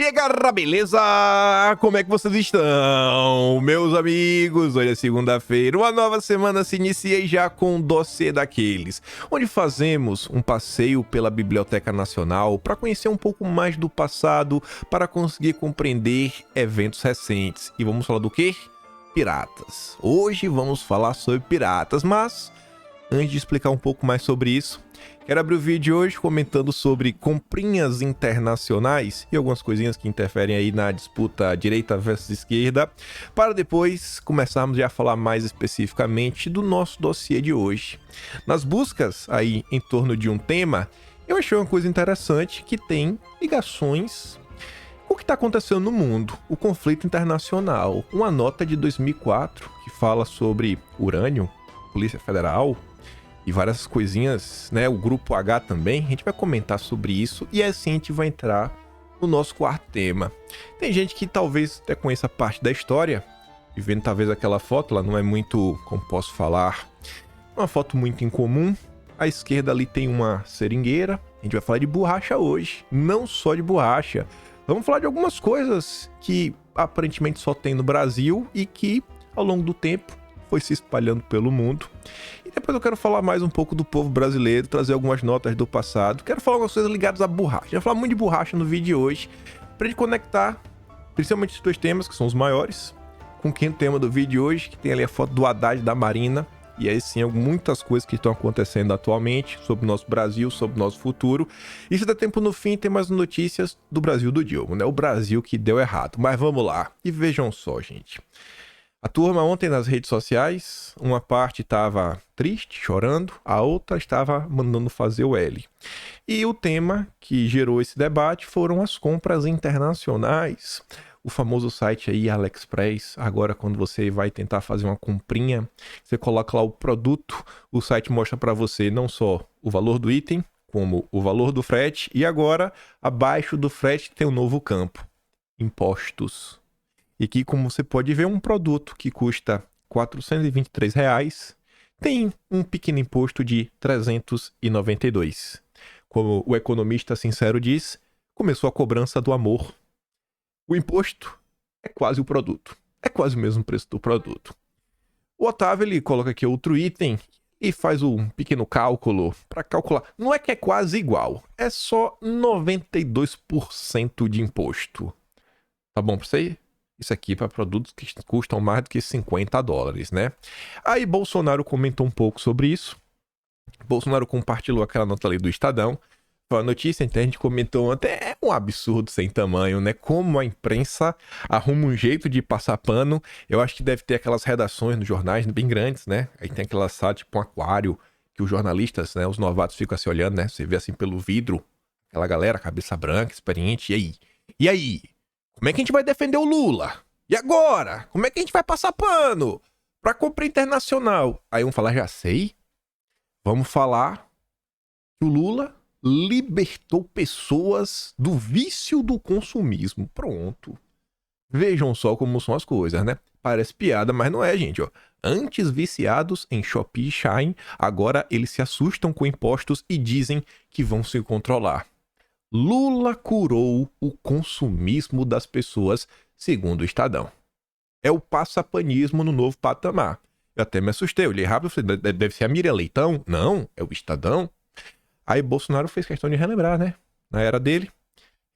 aí, galera, beleza? Como é que vocês estão, meus amigos? Hoje é segunda-feira, uma nova semana se inicia e já com um dossiê daqueles, onde fazemos um passeio pela Biblioteca Nacional para conhecer um pouco mais do passado, para conseguir compreender eventos recentes. E vamos falar do quê? Piratas. Hoje vamos falar sobre piratas, mas antes de explicar um pouco mais sobre isso, quero abrir o vídeo de hoje comentando sobre comprinhas internacionais e algumas coisinhas que interferem aí na disputa direita versus esquerda, para depois começarmos já a falar mais especificamente do nosso dossiê de hoje. Nas buscas aí em torno de um tema, eu achei uma coisa interessante que tem ligações com o que está acontecendo no mundo, o conflito internacional. Uma nota de 2004 que fala sobre urânio, Polícia Federal e várias coisinhas, né? O Grupo H também. A gente vai comentar sobre isso e assim a gente vai entrar no nosso quarto tema. Tem gente que talvez até conheça parte da história, e vendo talvez aquela foto, ela não é muito, como posso falar, uma foto muito incomum. À esquerda ali tem uma seringueira. A gente vai falar de borracha hoje, não só de borracha. Vamos falar de algumas coisas que aparentemente só tem no Brasil e que ao longo do tempo foi se espalhando pelo mundo. E depois eu quero falar mais um pouco do povo brasileiro, trazer algumas notas do passado. Quero falar algumas coisas ligadas à borracha. Eu vou falar muito de borracha no vídeo de hoje, pra gente conectar, principalmente esses dois temas, que são os maiores, com o quinto tema do vídeo de hoje, que tem ali a foto do Haddad da Marina. E aí sim, muitas coisas que estão acontecendo atualmente sobre o nosso Brasil, sobre o nosso futuro. E se der tempo no fim, tem mais notícias do Brasil do Dilma, né? O Brasil que deu errado. Mas vamos lá. E vejam só, gente. A turma ontem nas redes sociais, uma parte estava triste, chorando, a outra estava mandando fazer o L. E o tema que gerou esse debate foram as compras internacionais. O famoso site aí, AliExpress, agora quando você vai tentar fazer uma comprinha, você coloca lá o produto, o site mostra para você não só o valor do item, como o valor do frete, e agora, abaixo do frete, tem um novo campo, impostos. E que, como você pode ver, um produto que custa R$ 423 tem um pequeno imposto de R$ 392. Como o economista sincero diz, começou a cobrança do amor. O imposto é quase o produto. É quase o mesmo preço do produto. O Otávio, ele coloca aqui outro item e faz um pequeno cálculo para calcular. Não é que é quase igual, é só 92% de imposto. Tá bom para você? Isso aqui para produtos que custam mais do que $50, né? Aí Bolsonaro comentou um pouco sobre isso. Bolsonaro compartilhou aquela nota ali do Estadão. Foi a notícia, então a gente comentou até um absurdo sem tamanho, né? Como a imprensa arruma um jeito de passar pano. Eu acho que deve ter aquelas redações nos jornais bem grandes, né? Aí tem aquela sala tipo um aquário, que os jornalistas, né? Os novatos ficam assim olhando, né? Você vê assim pelo vidro, aquela galera, cabeça branca, experiente. E aí? E aí? Como é que a gente vai defender o Lula? E agora? Como é que a gente vai passar pano pra compra internacional? Aí um fala, já sei. Vamos falar que o Lula libertou pessoas do vício do consumismo. Pronto. Vejam só como são as coisas, né? Parece piada, mas não é, gente. Ó. Antes viciados em Shopee e Shein, agora eles se assustam com impostos e dizem que vão se controlar. Lula curou o consumismo das pessoas, segundo o Estadão. É o passapanismo no novo patamar. Eu até me assustei, eu olhei rápido e falei, deve ser a Miriam Leitão? Não, é o Estadão. Aí Bolsonaro fez questão de relembrar, né? Na era dele.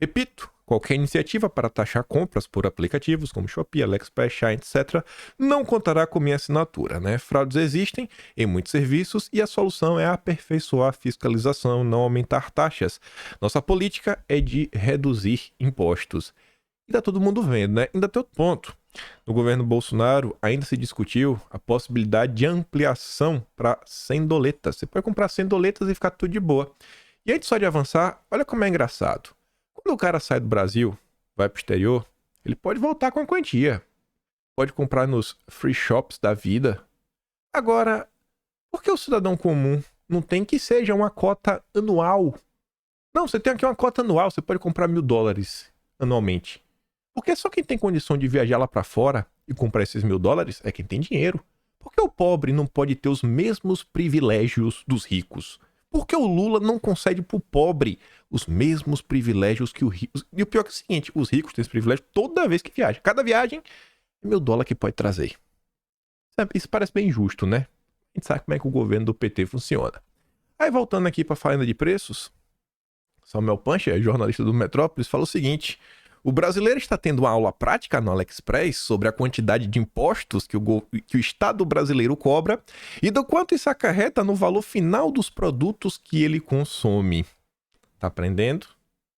Repito, qualquer iniciativa para taxar compras por aplicativos como Shopee, AliExpress, Shein, etc. não contará com minha assinatura, né? Fraudes existem em muitos serviços e a solução é aperfeiçoar a fiscalização, não aumentar taxas. Nossa política é de reduzir impostos. E tá todo mundo vendo, né? Ainda tem outro ponto. No governo Bolsonaro ainda se discutiu a possibilidade de ampliação para 100 doletas. Você pode comprar 100 doletas e ficar tudo de boa. E antes só de avançar, olha como é engraçado. Quando o cara sai do Brasil, vai pro exterior, ele pode voltar com a quantia. Pode comprar nos free shops da vida. Agora, por que o cidadão comum não tem que seja uma cota anual? Não, você tem aqui uma cota anual, você pode comprar $1.000 anualmente. Porque só quem tem condição de viajar lá pra fora e comprar esses $1.000 é quem tem dinheiro. Por que o pobre não pode ter os mesmos privilégios dos ricos? Por que o Lula não concede pro pobre os mesmos privilégios que os ricos? E o pior é, que é o seguinte, os ricos têm esse privilégio toda vez que viajam. Cada viagem é $1.000 que pode trazer. Isso parece bem justo, né? A gente sabe como é que o governo do PT funciona. Aí voltando aqui para a faina de preços, Samuel Pancha, jornalista do Metrópolis, fala o seguinte: o brasileiro está tendo uma aula prática no AliExpress sobre a quantidade de impostos que o Estado brasileiro cobra e do quanto isso acarreta no valor final dos produtos que ele consome. Tá aprendendo?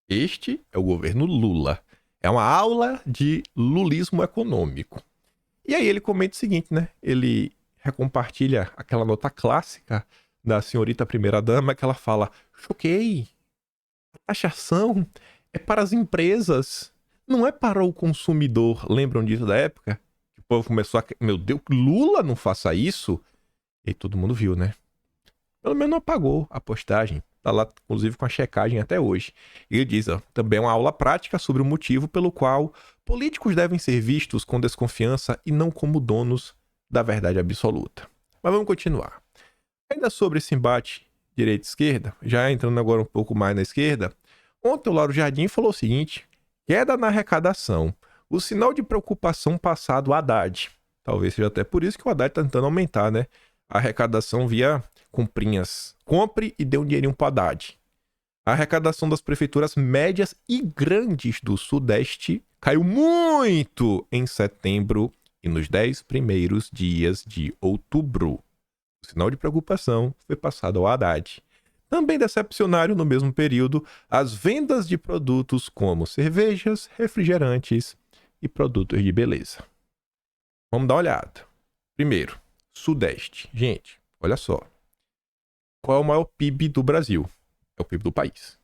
Este é o governo Lula. É uma aula de lulismo econômico. E aí ele comenta o seguinte, né? Ele recompartilha aquela nota clássica da senhorita primeira-dama que ela fala: choquei, a taxação é para as empresas, não é para o consumidor. Lembram disso da época? Que o povo começou a... Meu Deus, Lula não faça isso. E aí todo mundo viu, né? Pelo menos não apagou a postagem. Tá lá, inclusive, com a checagem até hoje. E ele diz, ó, também uma aula prática sobre o motivo pelo qual políticos devem ser vistos com desconfiança e não como donos da verdade absoluta. Mas vamos continuar. Ainda sobre esse embate direita-esquerda, já entrando agora um pouco mais na esquerda, ontem o Lauro Jardim falou o seguinte: queda na arrecadação, o sinal de preocupação passado Haddad. Talvez seja até por isso que o Haddad está tentando aumentar, né? A arrecadação via comprinhas. Compre e dê um dinheirinho para Haddad. A arrecadação das prefeituras médias e grandes do Sudeste caiu muito em setembro e nos 10 primeiros dias de outubro. O sinal de preocupação foi passado ao Haddad. Também decepcionaram no mesmo período as vendas de produtos como cervejas, refrigerantes e produtos de beleza. Vamos dar uma olhada. Primeiro, Sudeste. Gente, olha só. Qual é o maior PIB do Brasil? É o PIB do país.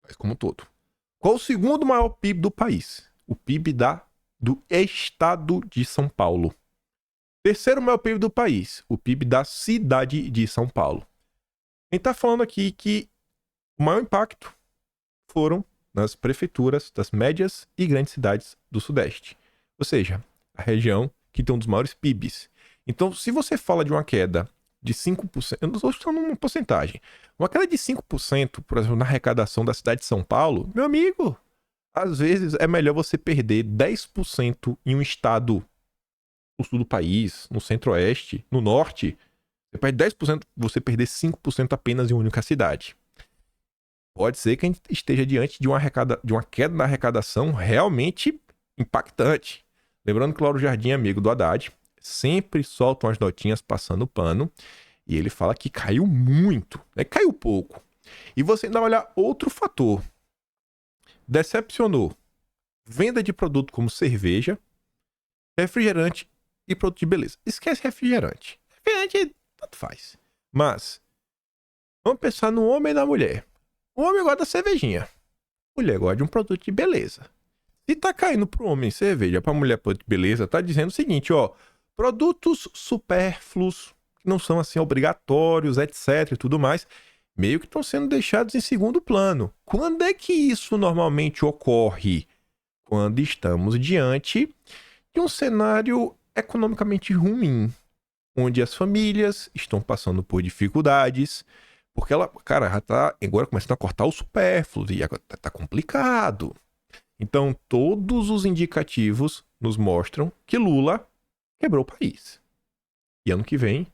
Mas como um todo. Qual o segundo maior PIB do país? O PIB do estado de São Paulo. Terceiro maior PIB do país, o PIB da cidade de São Paulo. A gente está falando aqui que o maior impacto foram nas prefeituras das médias e grandes cidades do Sudeste. Ou seja, a região que tem um dos maiores PIBs. Então, se você fala de uma queda de 5%, eu não estou chutando uma porcentagem, uma queda de 5%, por exemplo, na arrecadação da cidade de São Paulo, meu amigo, às vezes é melhor você perder 10% em um estado no sul do país, no centro-oeste, no norte. Você perde 10%, você perder 5% apenas em uma única cidade. Pode ser que a gente esteja diante de uma queda na arrecadação realmente impactante. Lembrando que o Lauro Jardim é amigo do Haddad, sempre soltam as notinhas passando pano, e ele fala que caiu muito, né? Caiu pouco. E você ainda olhar outro fator. Decepcionou. Venda de produto como cerveja, refrigerante e produto de beleza. Esquece refrigerante. Refrigerante tanto faz. Mas vamos pensar no homem e na mulher. O homem gosta da cervejinha. A mulher gosta de um produto de beleza. Se tá caindo pro homem cerveja, pra mulher produto de beleza, tá dizendo o seguinte, ó. Produtos supérfluos, que não são assim obrigatórios, etc e tudo mais, meio que estão sendo deixados em segundo plano. Quando é que isso normalmente ocorre? Quando estamos diante de um cenário economicamente ruim, onde as famílias estão passando por dificuldades, porque ela, cara, já tá agora começando a cortar o supérfluo e agora tá complicado. Então, todos os indicativos nos mostram que Lula quebrou o país. E ano que vem,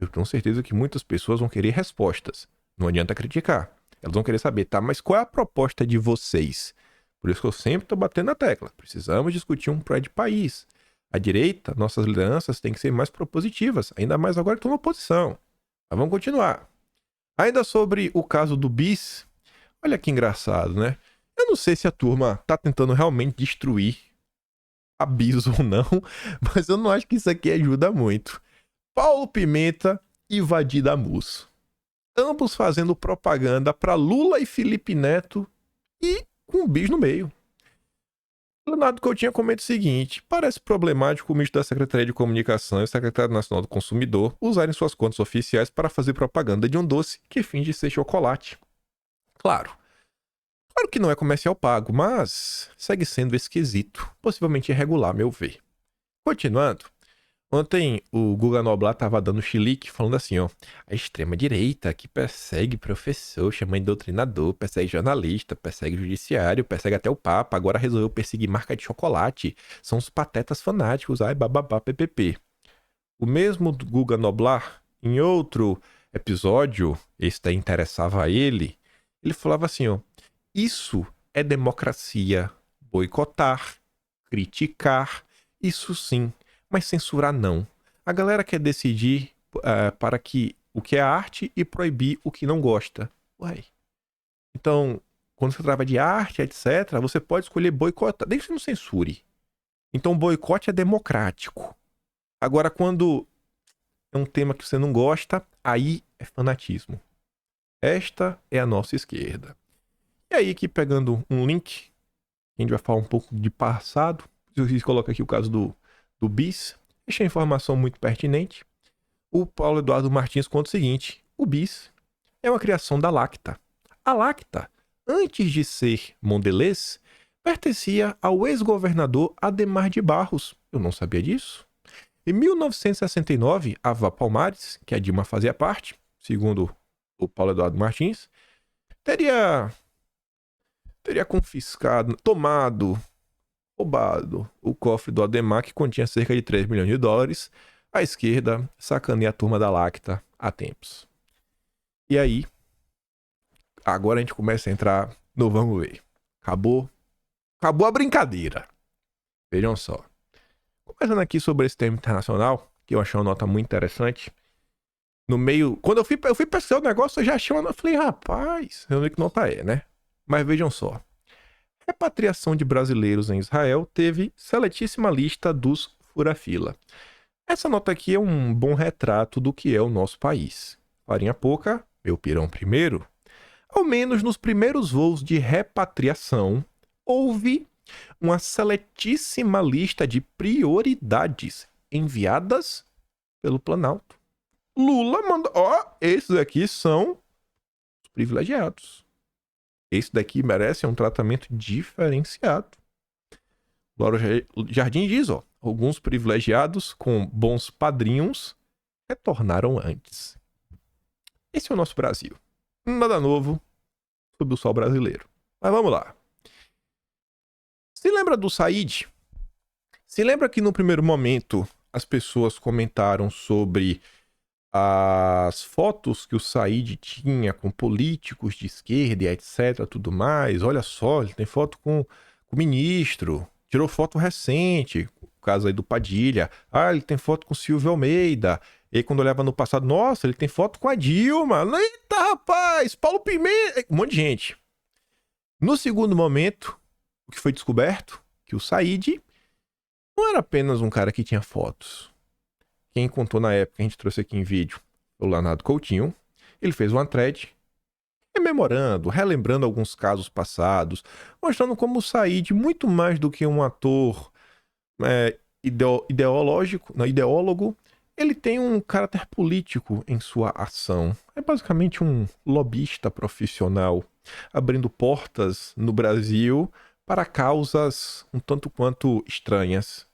eu tenho certeza que muitas pessoas vão querer respostas. Não adianta criticar. Elas vão querer saber, tá, mas qual é a proposta de vocês? Por isso que eu sempre tô batendo na tecla. Precisamos discutir um projeto de país. A direita, nossas lideranças têm que ser mais propositivas, ainda mais agora que estão na oposição. Mas vamos continuar. Ainda sobre o caso do bis, olha que engraçado, né? Eu não sei se a turma tá tentando realmente destruir a bis ou não, mas eu não acho que isso aqui ajuda muito. Paulo Pimenta e Vadir Damus. Ambos fazendo propaganda para Lula e Felipe Neto e com um bis no meio. Leonardo Coutinho comenta o seguinte: parece problemático o ministro da Secretaria de Comunicação e o secretário nacional do Consumidor usarem suas contas oficiais para fazer propaganda de um doce que finge ser chocolate. Claro que não é comercial pago, mas segue sendo esquisito, possivelmente irregular, a meu ver. Continuando, Ontem o Guga Noblar tava dando chilique, falando assim, ó. A extrema-direita que persegue professor, chama de doutrinador, persegue jornalista, persegue judiciário, persegue até o Papa, agora resolveu perseguir marca de chocolate. São os patetas fanáticos, ai bababá, ppp. O mesmo Guga Noblar, em outro episódio, esse daí interessava a ele falava assim, ó. Isso é democracia. Boicotar, criticar, isso sim, mas censurar não. A galera quer decidir para que o que é arte e proibir o que não gosta. Uai. Então, quando você trata de arte, etc., você pode escolher boicotar, desde que você não censure. Então, o boicote é democrático. Agora, quando é um tema que você não gosta, aí é fanatismo. Esta é a nossa esquerda. E aí, aqui pegando um link, a gente vai falar um pouco de passado. Se você coloca aqui o caso do BIS, achei a informação muito pertinente. O Paulo Eduardo Martins conta o seguinte: o BIS é uma criação da Lacta. A Lacta, antes de ser Mondelez, pertencia ao ex-governador Adhemar de Barros. Eu não sabia disso. Em 1969, a Vá Palmares, que a Dilma fazia parte, segundo o Paulo Eduardo Martins, teria confiscado, roubado o cofre do Adhemar, que continha cerca de 3 milhões de dólares. A esquerda sacaneia a turma da Lacta há tempos. E aí, agora a gente começa a entrar no vamos ver. Acabou a brincadeira. Vejam só. Começando aqui sobre esse tema internacional, que eu achei uma nota muito interessante. No meio, quando eu fui pesquisar o negócio, eu já achei uma nota. Falei, rapaz, eu não sei que nota é, né? Mas vejam só. Repatriação de brasileiros em Israel teve seletíssima lista dos fura-fila. Essa nota aqui é um bom retrato do que é o nosso país. Farinha pouca, meu pirão primeiro. Ao menos nos primeiros voos de repatriação, houve uma seletíssima lista de prioridades enviadas pelo Planalto. Lula mandou... esses aqui são os privilegiados. Esse daqui merece um tratamento diferenciado. Laura Jardim diz, alguns privilegiados com bons padrinhos retornaram antes. Esse é o nosso Brasil. Nada novo sob o sol brasileiro. Mas vamos lá. Se lembra do Said? Se lembra que no primeiro momento as pessoas comentaram sobre as fotos que o Said tinha com políticos de esquerda e etc, tudo mais? Olha só, ele tem foto com o ministro, tirou foto recente, o caso aí do Padilha. Ele tem foto com o Silvio Almeida. E aí, quando olhava no passado, nossa, ele tem foto com a Dilma. Eita, rapaz, Paulo Pimenta, um monte de gente. No segundo momento, o que foi descoberto? Que o Said não era apenas um cara que tinha fotos. Quem contou na época, a gente trouxe aqui em vídeo, o Leonardo Coutinho. Ele fez uma thread rememorando, relembrando alguns casos passados, mostrando como o Said, muito mais do que um ator ideólogo, ele tem um caráter político em sua ação. É basicamente um lobista profissional, abrindo portas no Brasil para causas um tanto quanto estranhas.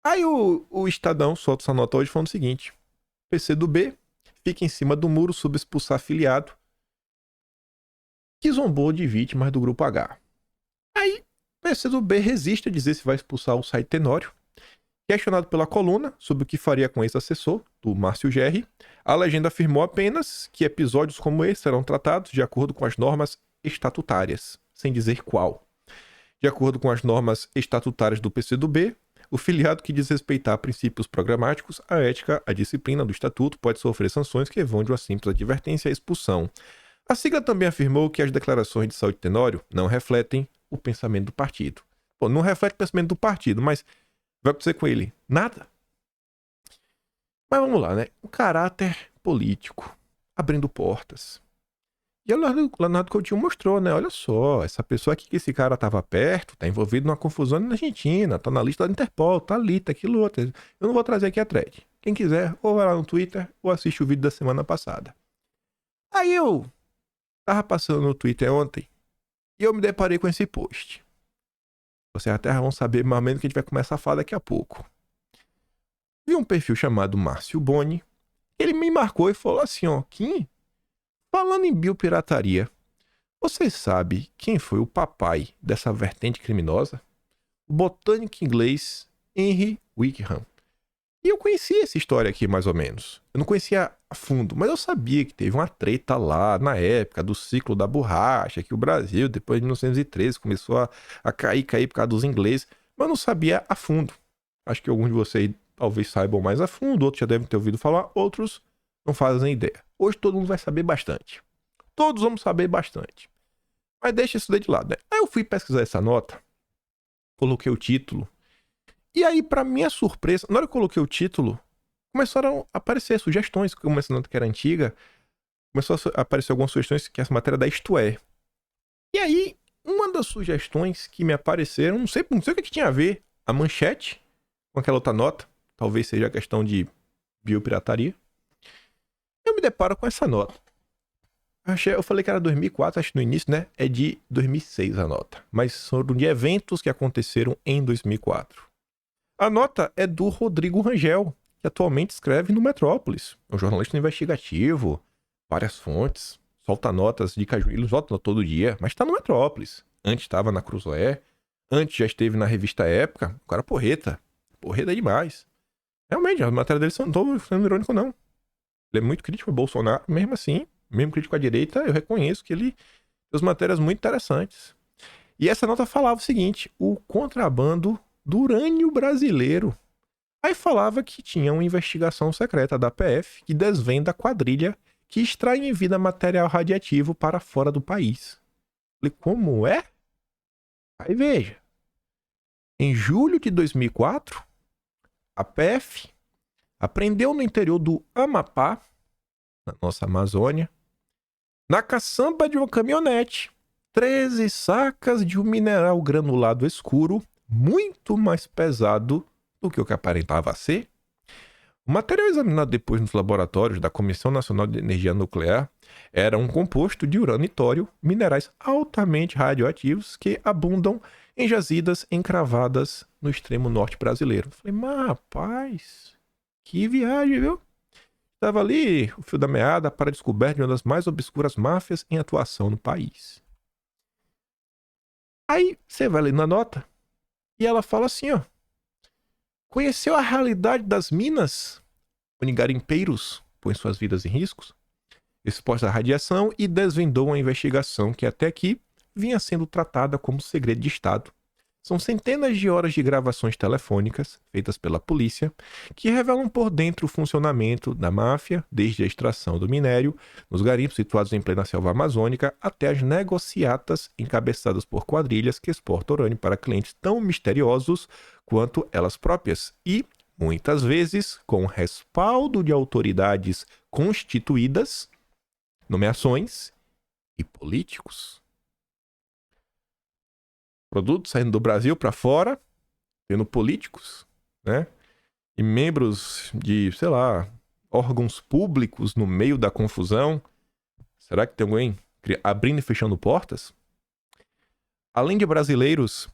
Aí o Estadão solta essa nota hoje falando o seguinte: PCdoB fica em cima do muro sobre expulsar afiliado que zombou de vítimas do Grupo H. Aí PCdoB resiste a dizer se vai expulsar o Said Tenório. Questionado pela coluna sobre o que faria com esse assessor, do Márcio Gerri, a legenda afirmou apenas que episódios como esse serão tratados de acordo com as normas estatutárias, sem dizer qual. De acordo com as normas estatutárias do PCdoB, o filiado que desrespeitar princípios programáticos, a ética, a disciplina do estatuto pode sofrer sanções que vão de uma simples advertência à expulsão. A sigla também afirmou que as declarações de Said Tenório não refletem o pensamento do partido. Pô, não reflete o pensamento do partido, mas vai acontecer com ele? Nada. Mas vamos lá, né? O caráter político, abrindo portas. E o Leonardo Coutinho mostrou, né? Olha só, essa pessoa aqui que esse cara tava perto, tá envolvido numa confusão na Argentina, tá na lista da Interpol, tá ali, tá aquilo outro. Eu não vou trazer aqui a thread. Quem quiser, ou vai lá no Twitter, ou assiste o vídeo da semana passada. Aí eu tava passando no Twitter ontem, e eu me deparei com esse post. Vocês até vão saber mais ou menos que a gente vai começar a falar daqui a pouco. Vi um perfil chamado Márcio Boni. Ele me marcou e falou assim, ó, Kim, falando em biopirataria, você sabe quem foi o papai dessa vertente criminosa? O botânico inglês Henry Wickham. E eu conhecia essa história aqui, mais ou menos. Eu não conhecia a fundo, mas eu sabia que teve uma treta lá na época do ciclo da borracha, que o Brasil, depois de 1913, começou a cair por causa dos ingleses, mas eu não sabia a fundo. Acho que alguns de vocês talvez saibam mais a fundo, outros já devem ter ouvido falar, outros não fazem ideia. Hoje todo mundo vai saber bastante. Todos vamos saber bastante. Mas deixa isso daí de lado, né? Aí eu fui pesquisar essa nota, coloquei o título, e aí, pra minha surpresa, na hora que eu coloquei o título, começaram a aparecer sugestões, como essa nota que era antiga, começou a aparecer algumas sugestões que essa matéria é da Isto É. E aí, uma das sugestões que me apareceram, não sei o que tinha a ver, a manchete com aquela outra nota, talvez seja a questão de biopirataria. Eu me deparo com essa nota. Eu falei que era 2004, acho que no início, né? É de 2006 a nota. Mas são de eventos que aconteceram em 2004. A nota é do Rodrigo Rangel, que atualmente escreve no Metrópolis. É um jornalista investigativo, várias fontes, solta notas de Cajuíno, ele solta todo dia, mas está no Metrópolis. Antes estava na Cruzoé, antes já esteve na revista Época. O cara porreta demais. Realmente, a matéria dele não estou sendo irônico, não. Ele é muito crítico ao Bolsonaro, mesmo assim, mesmo crítico à direita, eu reconheço que ele tem matérias muito interessantes. E essa nota falava o seguinte: o contrabando do urânio brasileiro. Aí falava que tinha uma investigação secreta da PF que desvenda a quadrilha que extrai em vida material radioativo para fora do país. Falei, como é? Aí veja. Em julho de 2004, a PF apreendeu no interior do Amapá, na nossa Amazônia, na caçamba de uma caminhonete, 13 sacas de um mineral granulado escuro, muito mais pesado do que o que aparentava ser. O material examinado depois nos laboratórios da Comissão Nacional de Energia Nuclear era um composto de urânio e tório, minerais altamente radioativos que abundam em jazidas encravadas no extremo norte brasileiro. Falei, mas rapaz, que viagem, viu? Estava ali o fio da meada para a descoberta de uma das mais obscuras máfias em atuação no país. Aí você vai ler na nota e ela fala assim, ó. Conheceu a realidade das minas, onde garimpeiros põem suas vidas em riscos, expostos à radiação, e desvendou uma investigação que até aqui vinha sendo tratada como segredo de Estado. São centenas de horas de gravações telefônicas feitas pela polícia que revelam por dentro o funcionamento da máfia, desde a extração do minério nos garimpos situados em plena selva amazônica até as negociatas encabeçadas por quadrilhas que exportam urânio para clientes tão misteriosos quanto elas próprias e, muitas vezes, com respaldo de autoridades constituídas, nomeações e políticos. Produtos saindo do Brasil para fora, tendo políticos, né? E membros de, sei lá, órgãos públicos no meio da confusão. Será que tem alguém abrindo e fechando portas? Além de brasileiros,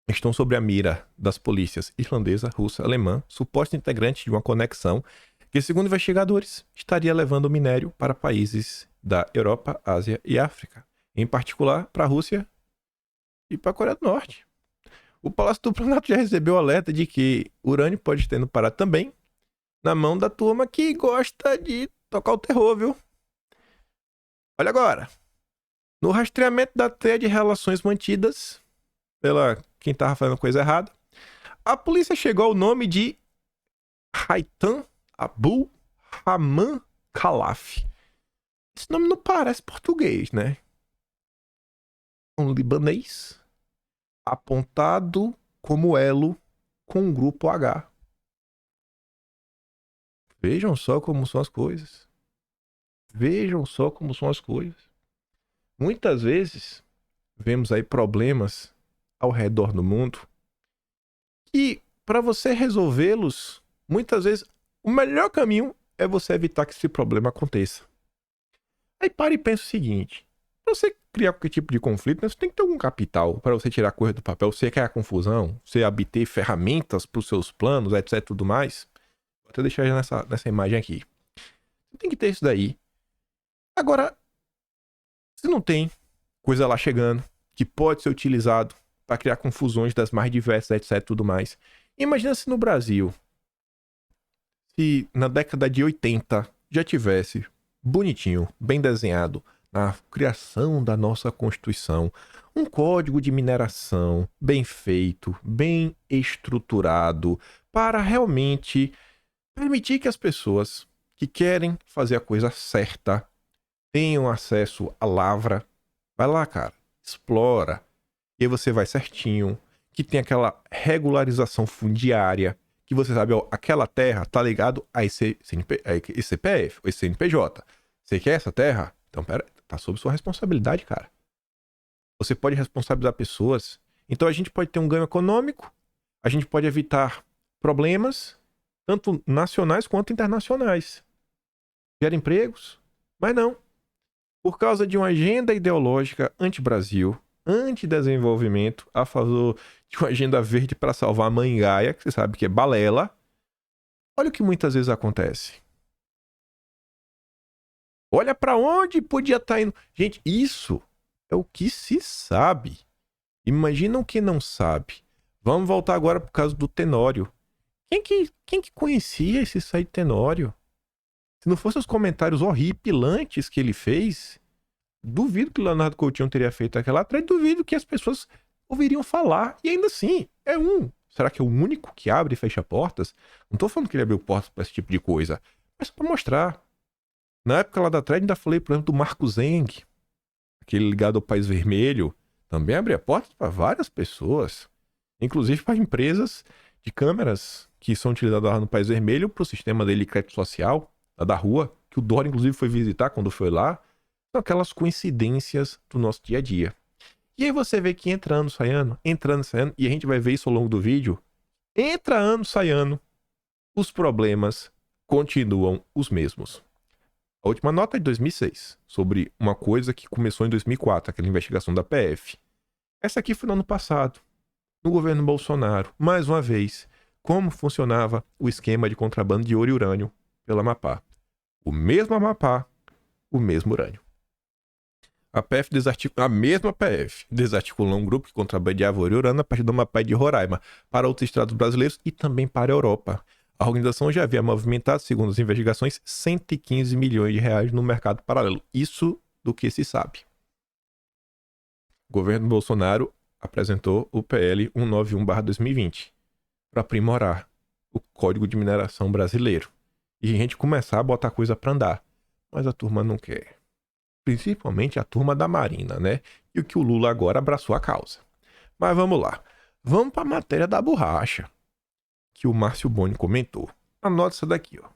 estão sob a mira das polícias irlandesa, russa, alemã, suposto integrante de uma conexão que, segundo investigadores, estaria levando o minério para países da Europa, Ásia e África, em particular para a Rússia e para a Coreia do Norte. O Palácio do Planalto já recebeu alerta de que urânio pode estar indo parar também na mão da turma que gosta de tocar o terror, viu? Olha agora. No rastreamento da teia de relações mantidas pela quem estava fazendo coisa errada, a polícia chegou ao nome de Haitham Abu Rahman Khalaf. Esse nome não parece português, né? Um libanês apontado como elo com o grupo H. Vejam só como são as coisas. Vejam só como são as coisas. Muitas vezes vemos aí problemas ao redor do mundo e para você resolvê-los, muitas vezes o melhor caminho é você evitar que esse problema aconteça. Aí para e pensa o seguinte: para você criar qualquer tipo de conflito, né, você tem que ter algum capital para você tirar a coisa do papel. Você quer a confusão, você obter ferramentas para os seus planos, etc, tudo mais. Vou até deixar nessa imagem aqui. Você tem que ter isso daí. Agora, se não tem coisa lá chegando que pode ser utilizado para criar confusões das mais diversas, etc, tudo mais. Imagina se no Brasil, se na década de 80 já tivesse bonitinho, bem desenhado, na criação da nossa Constituição, um código de mineração bem feito, bem estruturado, para realmente permitir que as pessoas que querem fazer a coisa certa tenham acesso à lavra. Vai lá, cara, explora. E aí você vai certinho, que tem aquela regularização fundiária, que você sabe, ó, aquela terra tá ligado a esse CPF, ou esse CNPJ. Você quer essa terra? Então, pera, tá sob sua responsabilidade, cara. Você pode responsabilizar pessoas. Então a gente pode ter um ganho econômico, a gente pode evitar problemas, tanto nacionais quanto internacionais. Gera empregos, mas não. Por causa de uma agenda ideológica anti-Brasil, anti-desenvolvimento, a favor de uma agenda verde para salvar a mãe Gaia, que você sabe que é balela. Olha o que muitas vezes acontece. Olha para onde podia estar indo. Gente, isso é o que se sabe. Imagina o que não sabe. Vamos voltar agora por causa do Tenório. Quem que conhecia esse site Tenório? Se não fossem os comentários horripilantes que ele fez, duvido que o Leonardo Coutinho teria feito aquela thread, duvido que as pessoas ouviriam falar. E ainda assim, é um. Será que é o único que abre e fecha portas? Não tô falando que ele abriu portas para esse tipo de coisa, mas só pra mostrar. Na época lá da thread, ainda falei, por exemplo, do Marco Zeng, aquele ligado ao País Vermelho, também abria portas para várias pessoas, inclusive para empresas de câmeras que são utilizadas lá no País Vermelho para o sistema dele de crédito social, lá da rua, que o Dória, inclusive, foi visitar quando foi lá. São aquelas coincidências do nosso dia a dia. E aí você vê que entra ano, sai ano, e a gente vai ver isso ao longo do vídeo. Entra ano, sai ano, os problemas continuam os mesmos. A última nota é de 2006, sobre uma coisa que começou em 2004, aquela investigação da PF. Essa aqui foi no ano passado, no governo Bolsonaro. Mais uma vez, como funcionava o esquema de contrabando de ouro e urânio pela Amapá. O mesmo Amapá, o mesmo urânio. A mesma PF desarticulou um grupo que contrabandeava ouro e urânio a partir do Amapá e de Roraima para outros estados brasileiros e também para a Europa. A organização já havia movimentado, segundo as investigações, 115 milhões de reais no mercado paralelo. Isso do que se sabe. O governo Bolsonaro apresentou o PL 191/2020 para aprimorar o Código de Mineração brasileiro e a gente começar a botar coisa para andar. Mas a turma não quer. Principalmente a turma da Marina, né? E o que o Lula agora abraçou a causa. Mas vamos lá. Vamos para a matéria da borracha, que o Márcio Boni comentou. Anota isso daqui, ó.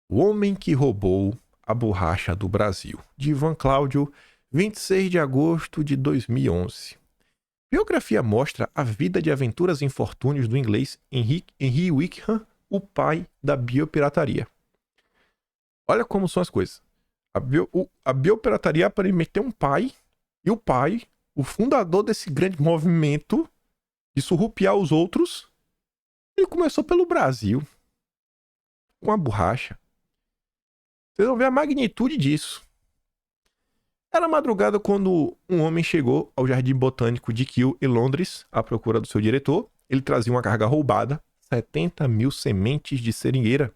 O homem que roubou a borracha do Brasil, de Ivan Cláudio, 26 de agosto de 2011. Biografia mostra a vida de aventuras e infortúnios do inglês Henry Wickham, o pai da biopirataria. Olha como são as coisas. A biopirataria aparentemente tem um pai, e o pai, o fundador desse grande movimento de surrupiar os outros, ele começou pelo Brasil, com a borracha. Vocês vão ver a magnitude disso. Era madrugada quando um homem chegou ao Jardim Botânico de Kew, em Londres, à procura do seu diretor. Ele trazia uma carga roubada, 70 mil sementes de seringueira.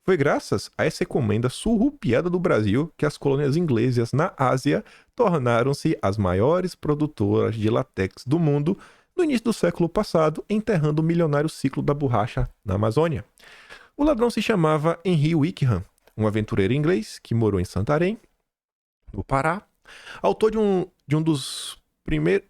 Foi graças a essa encomenda surrupiada do Brasil que as colônias inglesas na Ásia tornaram-se as maiores produtoras de látex do mundo no início do século passado, enterrando o milionário ciclo da borracha na Amazônia. O ladrão se chamava Henry Wickham, um aventureiro inglês que morou em Santarém, no Pará, autor de um dos primeiros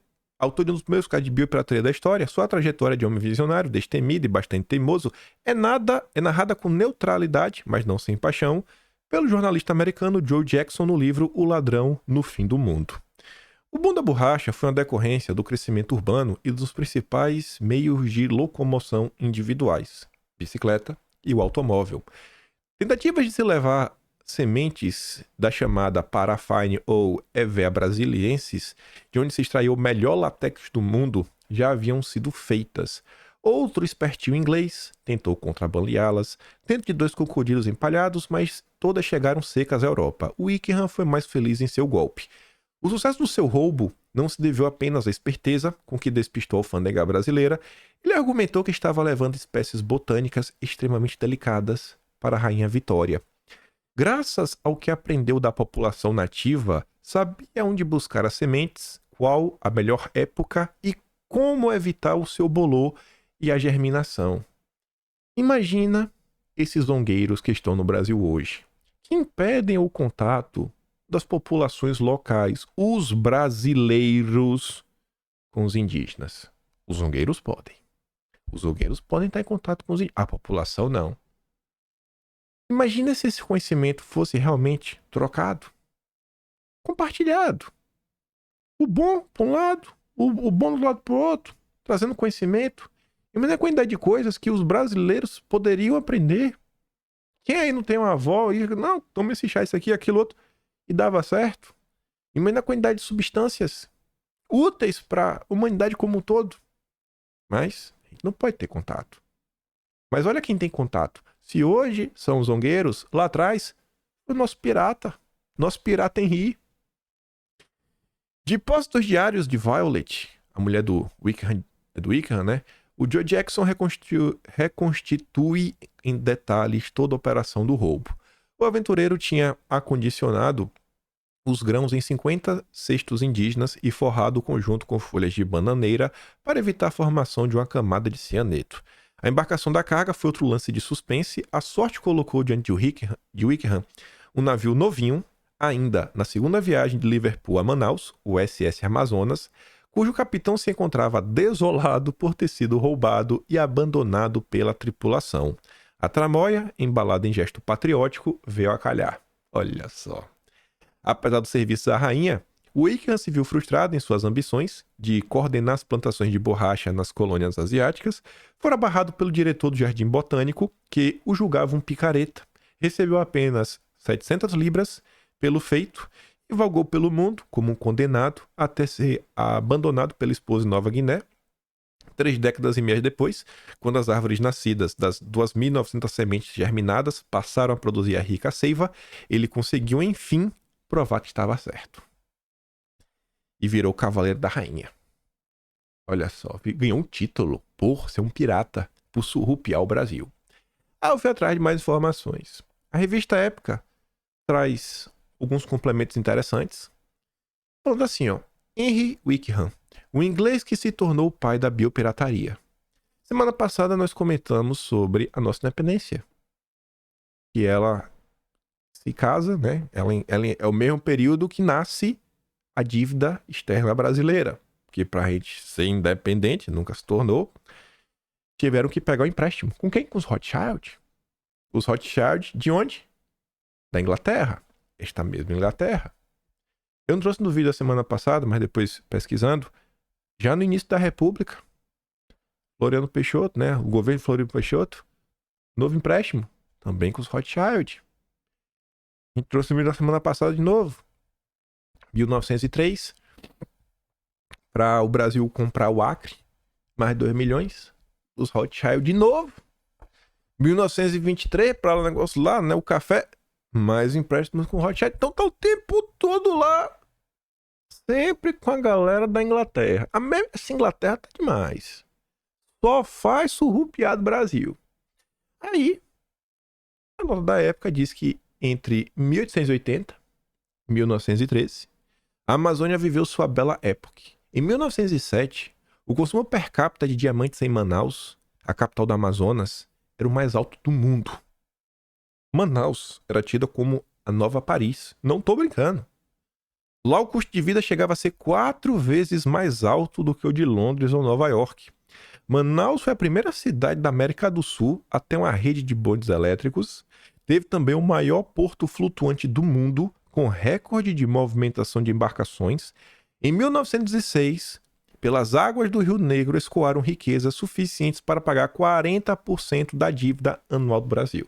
casos de biopirataria da história. Sua trajetória de homem visionário, destemido e bastante teimoso é narrada com neutralidade, mas não sem paixão, pelo jornalista americano Joe Jackson no livro O Ladrão no Fim do Mundo. O boom da borracha foi uma decorrência do crescimento urbano e dos principais meios de locomoção individuais, bicicleta e o automóvel. Tentativas de se levar sementes da chamada Paraffine ou Hevea brasiliensis, de onde se extraiu o melhor látex do mundo, já haviam sido feitas. Outro espertinho inglês tentou contrabandeá-las dentro de 2 crocodilos empalhados, mas todas chegaram secas à Europa. Wickham foi mais feliz em seu golpe. O sucesso do seu roubo não se deveu apenas à esperteza com que despistou a alfândega brasileira. Ele argumentou que estava levando espécies botânicas extremamente delicadas para a Rainha Vitória. Graças ao que aprendeu da população nativa, sabia onde buscar as sementes, qual a melhor época e como evitar o seu bolor e a germinação. Imagina esses zongueiros que estão no Brasil hoje, que impedem o contato das populações locais, os brasileiros, com os indígenas. Os zongueiros podem. Os zongueiros podem estar em contato com os indígenas. A população não. Imagina se esse conhecimento fosse realmente trocado, compartilhado. O bom para um lado, o bom do lado para o outro, trazendo conhecimento. Imagina a quantidade de coisas que os brasileiros poderiam aprender. Quem aí não tem uma avó e não, toma esse chá, isso aqui, aquilo outro, e dava certo? Imagina a quantidade de substâncias úteis para a humanidade como um todo. Mas a gente não pode ter contato. Mas olha quem tem contato. Se hoje são os zongueiros, lá atrás, o nosso pirata Henry. De postos diários de Violet, a mulher do Wickham, né? O Joe Jackson reconstitui em detalhes toda a operação do roubo. O aventureiro tinha acondicionado os grãos em 50 cestos indígenas e forrado o conjunto com folhas de bananeira para evitar a formação de uma camada de cianeto. A embarcação da carga foi outro lance de suspense. A sorte colocou diante de Wickham um navio novinho, ainda na segunda viagem de Liverpool a Manaus, o SS Amazonas, cujo capitão se encontrava desolado por ter sido roubado e abandonado pela tripulação. A tramóia, embalada em gesto patriótico, veio a calhar. Olha só. Apesar do serviço à rainha, Wickham se viu frustrado em suas ambições de coordenar as plantações de borracha nas colônias asiáticas. Fora barrado pelo diretor do Jardim Botânico, que o julgava um picareta. Recebeu apenas 700 libras pelo feito e vagou pelo mundo como um condenado até ser abandonado pela esposa em Nova Guiné. 3 décadas e meia depois, quando as árvores nascidas das 2.900 sementes germinadas passaram a produzir a rica seiva, ele conseguiu, enfim, provar que estava certo. E virou cavaleiro da rainha. Olha só, ganhou um título por ser um pirata, por surrupiar o Brasil. Aí eu fui atrás de mais informações. A revista Época traz alguns complementos interessantes. Falando assim, ó, Henry Wickham, o inglês que se tornou o pai da biopirataria. Semana passada nós comentamos sobre a nossa independência. Que ela se casa, né? Ela é o mesmo período que nasce a dívida externa brasileira. Que pra gente ser independente, nunca se tornou, tiveram que pegar o empréstimo. Com quem? Com os Rothschild. Os Rothschild de onde? Da Inglaterra. Esta mesma Inglaterra. Eu não trouxe no vídeo da semana passada, mas depois pesquisando, já no início da República, Floriano Peixoto, né? O governo de Floriano Peixoto, novo empréstimo, também com os Rothschild. A gente trouxe no vídeo da semana passada de novo. 1903, para o Brasil comprar o Acre, mais 2 milhões, os Rothschild de novo. 1923, para o negócio lá, né? O café, mais empréstimos com o Rothschild. Então tá o tempo todo lá, sempre com a galera da Inglaterra. Essa Inglaterra tá demais. Só faz surrupiar do Brasil. Aí, a nota da época diz que entre 1880 e 1913, a Amazônia viveu sua bela época. Em 1907, o consumo per capita de diamantes em Manaus, a capital do Amazonas, era o mais alto do mundo. Manaus era tida como a nova Paris. Não tô brincando. Lá o custo de vida chegava a ser 4 vezes mais alto do que o de Londres ou Nova York. Manaus foi a primeira cidade da América do Sul a ter uma rede de bondes elétricos. Teve também o maior porto flutuante do mundo, com recorde de movimentação de embarcações. Em 1906, pelas águas do Rio Negro escoaram riquezas suficientes para pagar 40% da dívida anual do Brasil.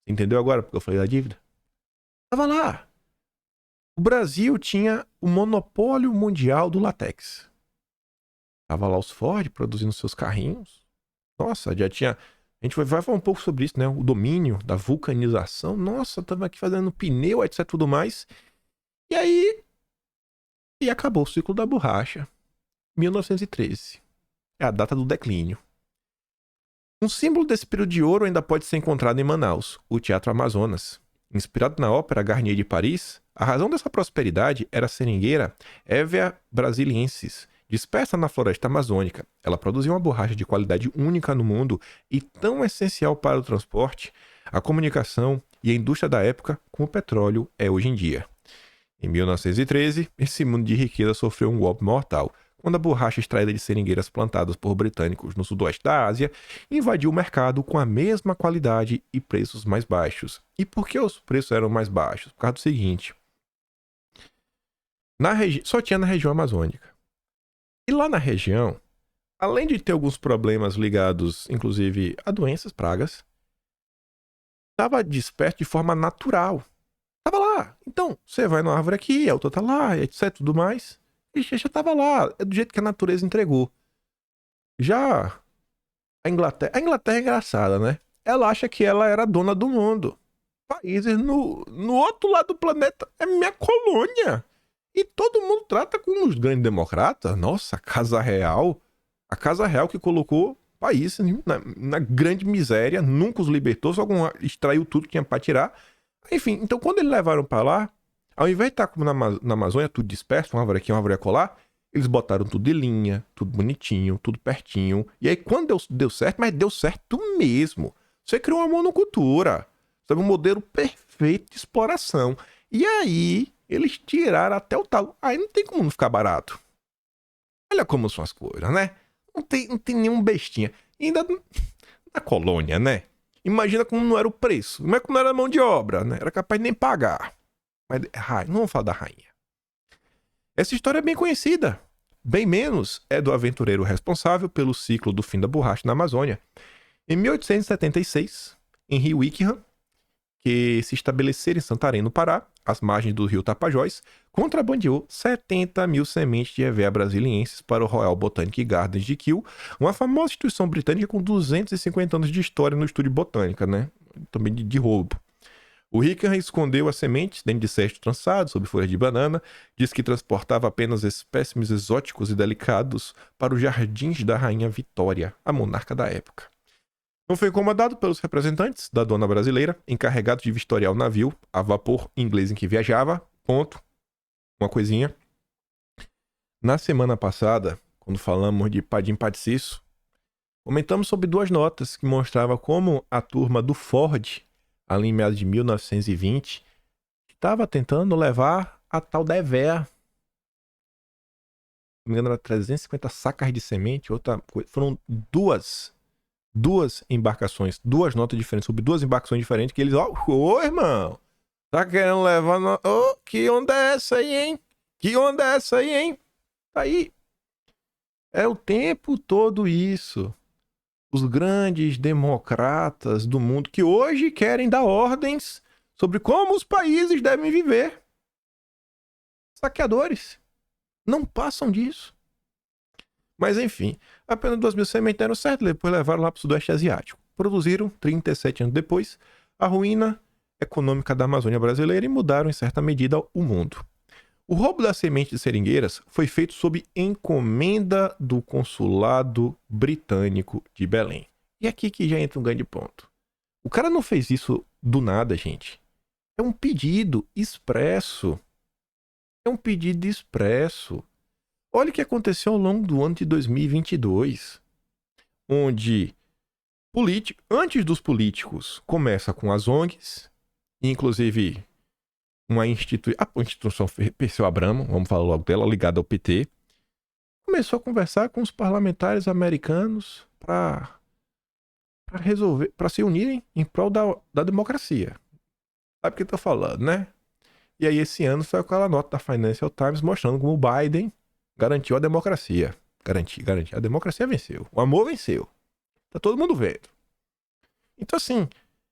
Entendeu agora porque eu falei da dívida? Tava lá. O Brasil tinha o monopólio mundial do látex. Tava lá os Ford produzindo seus carrinhos. Nossa, já tinha... A gente vai falar um pouco sobre isso, né? O domínio da vulcanização. Nossa, tava aqui fazendo pneu, etc, tudo mais. E aí... E acabou o ciclo da borracha. 1913. É a data do declínio. Um símbolo desse período de ouro ainda pode ser encontrado em Manaus, o Teatro Amazonas. Inspirado na ópera Garnier de Paris, a razão dessa prosperidade era a seringueira Hevea brasiliensis, dispersa na floresta amazônica. Ela produzia uma borracha de qualidade única no mundo e tão essencial para o transporte, a comunicação e a indústria da época como o petróleo é hoje em dia. Em 1913, esse mundo de riqueza sofreu um golpe mortal, quando a borracha extraída de seringueiras plantadas por britânicos no sudoeste da Ásia invadiu o mercado com a mesma qualidade e preços mais baixos. E por que os preços eram mais baixos? Por causa do seguinte: só tinha na região amazônica. E lá na região, além de ter alguns problemas ligados, inclusive, a doenças, pragas, estava disperso de forma natural. Estava lá. Então, você vai numa árvore aqui, a outra tá lá, etc, tudo mais. E já estava lá. É do jeito que a natureza entregou. Já a Inglaterra é engraçada, né? Ela acha que ela era dona do mundo. Países no outro lado do planeta é minha colônia. E todo mundo trata com os grandes democratas. Nossa, a Casa Real. A Casa Real que colocou países na grande miséria, nunca os libertou, só extraiu tudo que tinha pra tirar. Enfim, então quando eles levaram pra lá, ao invés de estar como na Amazônia, tudo disperso, uma árvore aqui, uma árvore acolá, eles botaram tudo de linha, tudo bonitinho, tudo pertinho. E aí quando deu certo, mas deu certo mesmo. Você criou uma monocultura. Sabe, um modelo perfeito de exploração. E aí, eles tiraram até o talo. Aí não tem como não ficar barato. Olha como são as coisas, né? Não tem nenhum bestinha. E ainda na colônia, né? Imagina como não era o preço. Não é como não era a mão de obra, né? Era capaz de nem pagar. Mas não vamos falar da rainha. Essa história é bem conhecida. Bem menos é do aventureiro responsável pelo ciclo do fim da borracha na Amazônia. Em 1876, Henry Wickham, que se estabeleceram em Santarém, no Pará, às margens do rio Tapajós, contrabandeou 70 mil sementes de Hevea brasiliensis para o Royal Botanic Gardens de Kew, uma famosa instituição britânica com 250 anos de história no estudo de botânica, né? Também de roubo. O Wickham escondeu as sementes dentro de cestos trançados sobre folhas de banana, disse que transportava apenas espécimes exóticos e delicados para os jardins da Rainha Vitória, a monarca da época. Não foi incomodado pelos representantes da dona brasileira, encarregados de vistoriar o navio a vapor inglês em que viajava. Ponto. Uma coisinha. Na semana passada, quando falamos de Padim Patsiço, comentamos sobre duas notas que mostravam como a turma do Ford, ali em meados de 1920, estava tentando levar a tal da Hevea. Se não me engano, era 350 sacas de semente, outra coisa. Foram duas embarcações, duas notas diferentes, sobre duas embarcações diferentes, que eles, ô irmão, tá querendo levar, que onda é essa aí, hein? Que onda é essa aí, hein? Tá aí. É o tempo todo isso. Os grandes democratas do mundo que hoje querem dar ordens sobre como os países devem viver. Saqueadores. Não passam disso. Mas enfim, apenas 2 mil sementes deram certo, depois levaram lá para o Sudoeste Asiático. Produziram, 37 anos depois, a ruína econômica da Amazônia brasileira e mudaram em certa medida o mundo. O roubo das sementes de seringueiras foi feito sob encomenda do Consulado Britânico de Belém. E aqui que já entra um grande ponto. O cara não fez isso do nada, gente. É um pedido expresso. É um pedido expresso. Olha o que aconteceu ao longo do ano de 2022, onde antes dos políticos começa com as ONGs, inclusive a instituição Perseu Abramo, vamos falar logo dela, ligada ao PT, começou a conversar com os parlamentares americanos para resolver, para se unirem em prol da democracia. Sabe o que eu tô falando, né? E aí esse ano saiu aquela nota da Financial Times mostrando como o Biden garantiu a democracia. Garantiu. A democracia venceu. O amor venceu. Tá todo mundo vendo. Então, assim,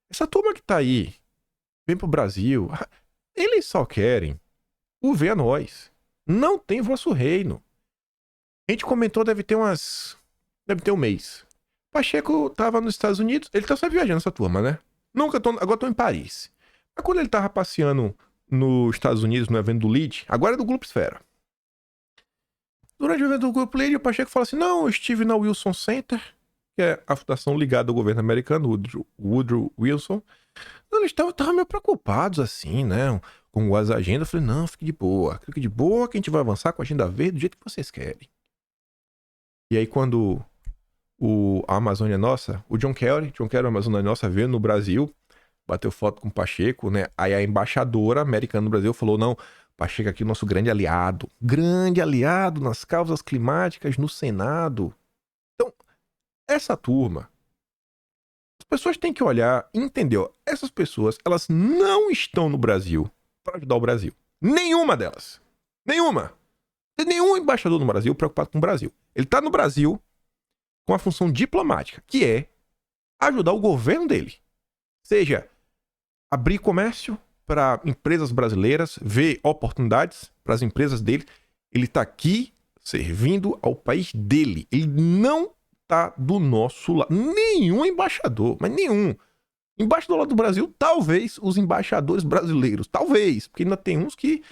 essa turma que tá aí, vem pro Brasil, eles só querem o ver a nós. Não tem vosso reino. A gente comentou, deve ter um mês. Pacheco tava nos Estados Unidos, ele tá sempre viajando essa turma, né? Agora tô em Paris. Mas quando ele tava passeando nos Estados Unidos, no evento do LEAD, agora é do Grupo Esfera. Durante o evento do Grupo LEAD, o Pacheco fala assim, não, eu estive na Wilson Center, que é a fundação ligada ao governo americano, Woodrow Wilson. Eles estavam meio preocupados, assim, né, com as agendas. Eu falei, não, fique de boa que a gente vai avançar com a agenda verde do jeito que vocês querem. E aí, quando a Amazônia Nossa, o John Kerry, a Amazônia Nossa, veio no Brasil, bateu foto com o Pacheco, né? Aí a embaixadora americana no Brasil falou, não, Pacheco aqui é o nosso grande aliado nas causas climáticas no Senado. Então, essa turma, as pessoas têm que olhar e entender, ó, essas pessoas, elas não estão no Brasil para ajudar o Brasil. Nenhuma delas. Nenhuma. Tem nenhum embaixador no Brasil preocupado com o Brasil. Ele tá no Brasil com a função diplomática, que é ajudar o governo dele. Seja abrir comércio para empresas brasileiras, ver oportunidades para as empresas dele. Ele tá aqui servindo ao país dele. Ele não tá do nosso lado. Nenhum embaixador, mas nenhum. Embaixo do lado do Brasil, talvez os embaixadores brasileiros. Talvez, porque ainda tem uns que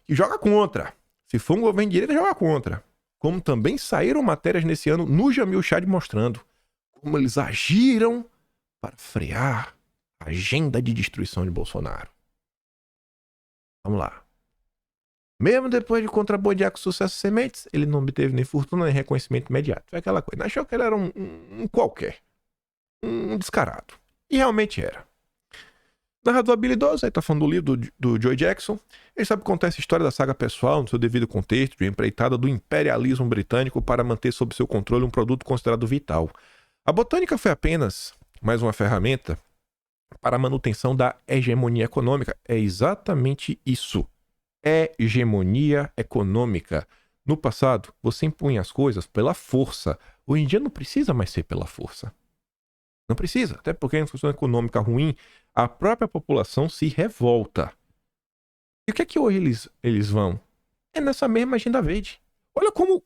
joga contra. Se for um governo de direita, joga contra. Como também saíram matérias nesse ano no Jamil Chad mostrando como eles agiram para frear a agenda de destruição de Bolsonaro. Vamos lá. Mesmo depois de contrabandear com sucesso sementes, ele não obteve nem fortuna nem reconhecimento imediato. Foi aquela coisa. Achou que ele era um qualquer. Um descarado. E realmente era. Narrador habilidoso, aí tá falando do livro do Joe Jackson. Ele sabe contar essa história da saga pessoal no seu devido contexto, de empreitada do imperialismo britânico para manter sob seu controle um produto considerado vital. A botânica foi apenas mais uma ferramenta para a manutenção da hegemonia econômica. É exatamente isso. Hegemonia econômica. No passado, você impunha as coisas pela força. Hoje em dia não precisa mais ser pela força. Não precisa, até porque em situação econômica ruim, a própria população se revolta. E o que é que hoje eles vão? É nessa mesma agenda verde. Olha como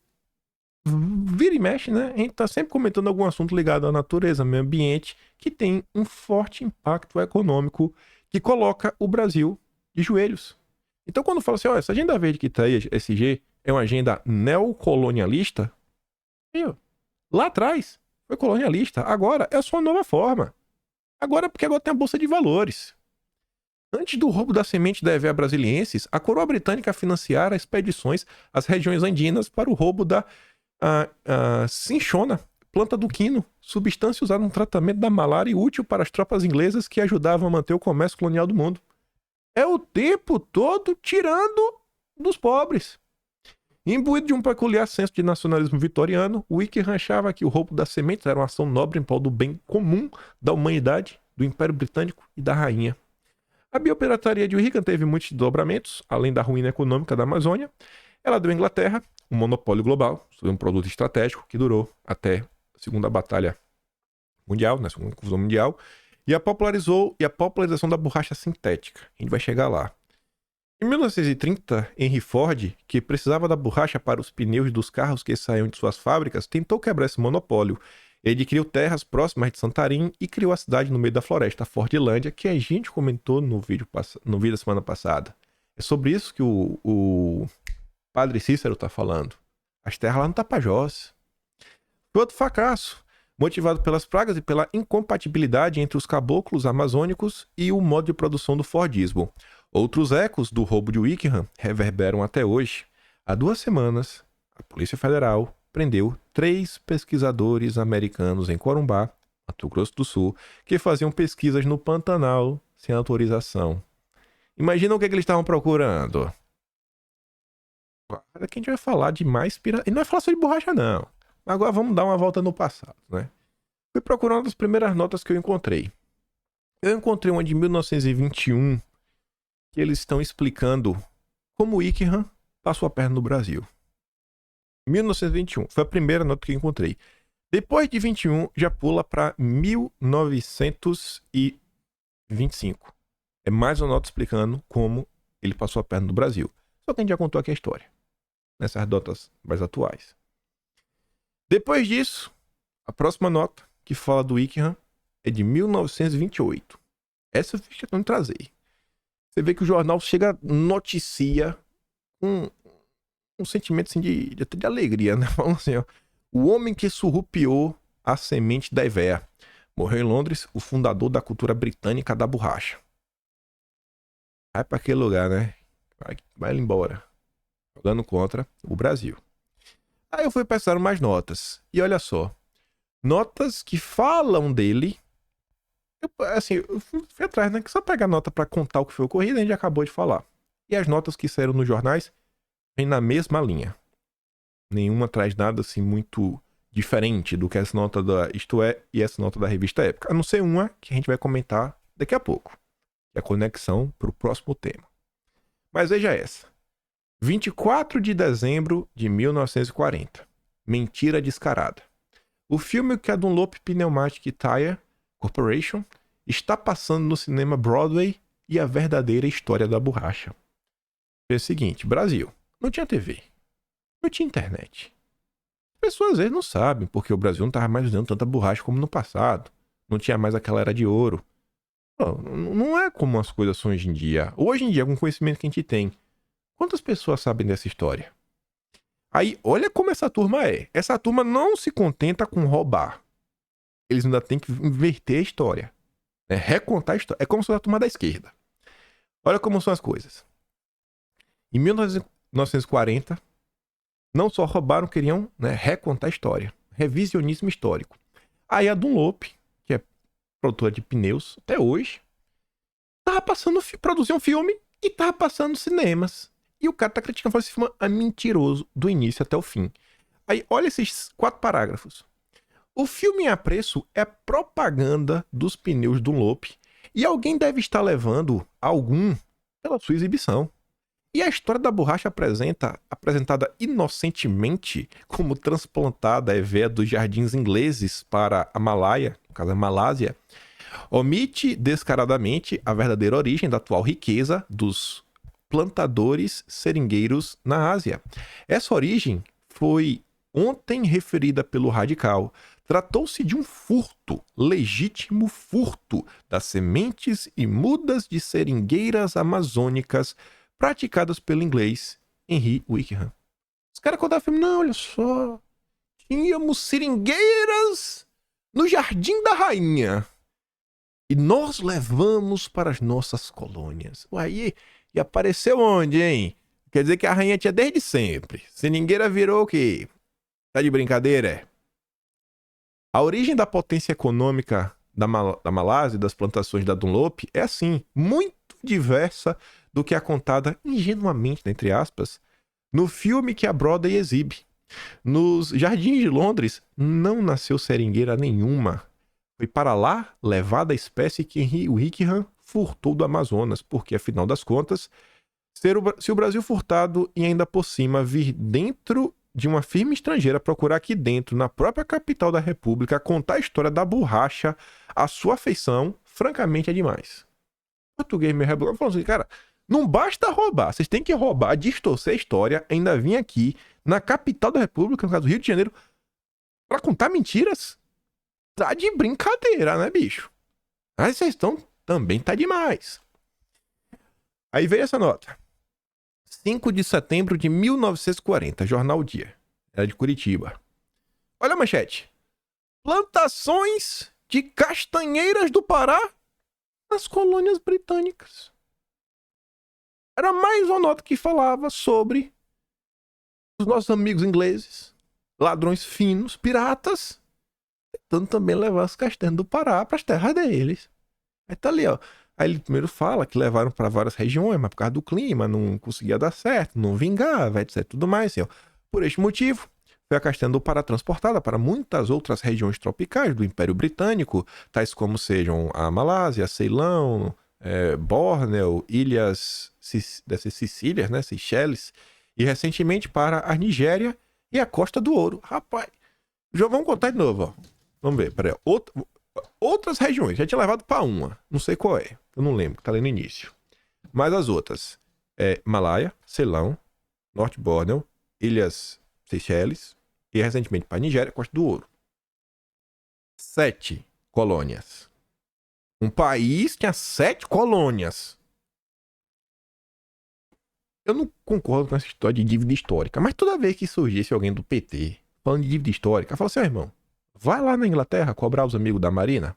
vira e mexe, né? A gente tá sempre comentando algum assunto ligado à natureza, meio ambiente, que tem um forte impacto econômico que coloca o Brasil de joelhos. Então quando fala assim, ó, essa agenda verde que tá aí, SG, é uma agenda neocolonialista, lá atrás foi colonialista, agora é a sua nova forma. Agora porque agora tem a Bolsa de Valores. Antes do roubo da semente da EVA brasiliensis, a coroa britânica financiara expedições às regiões andinas para o roubo da cinchona, planta do quino, substância usada no tratamento da malária e útil para as tropas inglesas que ajudavam a manter o comércio colonial do mundo. É o tempo todo tirando dos pobres. Imbuído de um peculiar senso de nacionalismo vitoriano, Wickham achava que o roubo das sementes era uma ação nobre em prol do bem comum da humanidade, do Império Britânico e da rainha. A biopirataria de Wickham teve muitos desdobramentos, além da ruína econômica da Amazônia. Ela deu à Inglaterra um monopólio global sobre um produto estratégico que durou até a Segunda Batalha Mundial, na Segunda Confusão Mundial, e a popularização da borracha sintética. A gente vai chegar lá. Em 1930, Henry Ford, que precisava da borracha para os pneus dos carros que saíam de suas fábricas, tentou quebrar esse monopólio. Ele adquiriu terras próximas de Santarém e criou a cidade no meio da floresta, Fordlândia, que a gente comentou no vídeo da semana passada. É sobre isso que o padre Cícero está falando. As terras lá no Tapajós. Foi outro fracasso, motivado pelas pragas e pela incompatibilidade entre os caboclos amazônicos e o modo de produção do Fordismo. Outros ecos do roubo de Wickham reverberam até hoje. Há 2 semanas, a Polícia Federal prendeu 3 pesquisadores americanos em Corumbá, Mato Grosso do Sul, que faziam pesquisas no Pantanal sem autorização. Imagina o que eles estavam procurando. Agora que a gente vai falar de mais pirataria. E não é falar só de borracha, não. Agora vamos dar uma volta no passado, né? Fui procurando as primeiras notas que eu encontrei. Eu encontrei uma de 1921, que eles estão explicando como Wickham passou a perna no Brasil. 1921, foi a primeira nota que eu encontrei. Depois de 21, já pula para 1925. É mais uma nota explicando como ele passou a perna no Brasil. Só que a gente já contou aqui a história, nessas notas mais atuais. Depois disso, a próxima nota, que fala do Wickham é de 1928. Essa eu fiz questão de trazer. Você vê que o jornal chega, noticia um sentimento assim, até de alegria, né? Falando assim, ó, o homem que surrupiou a semente da Evéia. Morreu em Londres, o fundador da cultura britânica da borracha. Vai pra aquele lugar, né? Vai embora. Jogando contra o Brasil. Aí eu fui pensar mais notas. E olha só. Notas que falam dele. Eu fui atrás, né? Que só pegar nota pra contar o que foi ocorrido, a gente acabou de falar. E as notas que saíram nos jornais vêm na mesma linha. Nenhuma traz nada assim muito diferente do que essa nota da Isto É e essa nota da revista Época. A não ser uma que a gente vai comentar daqui a pouco. Que é a conexão pro próximo tema. Mas veja essa. 24 de dezembro de 1940. Mentira Descarada. O filme que a Dunlop Pneumatic Tire Corporation está passando no cinema Broadway e a verdadeira história da borracha. É o seguinte, Brasil, não tinha TV, não tinha internet. As pessoas às vezes não sabem porque o Brasil não estava mais usando tanta borracha como no passado. Não tinha mais aquela era de ouro. Não é como as coisas são hoje em dia. Hoje em dia, com o conhecimento que a gente tem, quantas pessoas sabem dessa história? Aí, olha como essa turma é. Essa turma não se contenta com roubar. Eles ainda têm que inverter a história. Né? Recontar a história. É como se fosse a turma da esquerda. Olha como são as coisas. Em 1940, não só roubaram, queriam, né, recontar a história. Revisionismo histórico. Aí a Dunlop, que é produtora de pneus até hoje, produziu um filme e tava passando nos cinemas. E o cara tá criticando, falando que esse filme é mentiroso do início até o fim. Aí, olha esses 4 parágrafos. O filme em apreço é propaganda dos pneus Dunlop e alguém deve estar levando algum pela sua exibição. E a história da borracha apresentada inocentemente como transplantada Evéia dos jardins ingleses para a Malaya, no caso a Malásia, omite descaradamente a verdadeira origem da atual riqueza dos plantadores seringueiros na Ásia. Essa origem foi ontem referida pelo Radical. Tratou-se de um furto, legítimo furto, das sementes e mudas de seringueiras amazônicas praticadas pelo inglês Henry Wickham. Os caras contaram o filme, não, olha só, tínhamos seringueiras no Jardim da Rainha e nós levamos para as nossas colônias. Uai, e apareceu onde, hein? Quer dizer que a rainha tinha desde sempre. Seringueira virou o quê? Tá de brincadeira, é? A origem da potência econômica da Malásia e das plantações da Dunlop é assim, muito diversa do que é contada ingenuamente, entre aspas, no filme que a Broadway exibe. Nos Jardins de Londres não nasceu seringueira nenhuma. Foi para lá levada a espécie que Henry Wickham furtou do Amazonas, porque, afinal das contas, se o Brasil furtado e ainda por cima vir dentro de uma firma estrangeira procurar aqui dentro, na própria capital da República, contar a história da borracha, a sua afeição, francamente é demais. O português me rebolou falando assim, cara, não basta roubar, vocês têm que roubar, distorcer a história, ainda vir aqui na capital da República, no caso do Rio de Janeiro, pra contar mentiras? Tá de brincadeira, né, bicho? Mas vocês estão também tá demais. Aí veio essa nota. 5 de setembro de 1940, Jornal Dia. Era de Curitiba. Olha a manchete. Plantações de castanheiras do Pará nas colônias britânicas. Era mais uma nota que falava sobre os nossos amigos ingleses, ladrões finos, piratas, tentando também levar as castanhas do Pará para as terras deles. Aí tá ali, ó. Aí ele primeiro fala que levaram para várias regiões, mas por causa do clima não conseguia dar certo, não vingava, etc. Tudo mais, assim, ó. Por este motivo, foi a castanha do Pará transportada para muitas outras regiões tropicais do Império Britânico, tais como sejam a Malásia, Ceilão, Bornéu, ilhas dessas Sicílias, né, Seychelles, e recentemente para a Nigéria e a Costa do Ouro. Rapaz, já vamos contar de novo, ó. Vamos ver, peraí. Outras regiões, já tinha levado para uma, não sei qual é, eu não lembro, tá ali no início. Mas as outras, Malaya, Ceilão, Norte Bornéu, Ilhas Seychelles e recentemente para a Nigéria, Costa do Ouro. 7 colônias. Um país tinha 7 colônias. Eu não concordo com essa história de dívida histórica, mas toda vez que surgisse alguém do PT falando de dívida histórica, eu falo assim, irmão, vai lá na Inglaterra cobrar os amigos da Marina.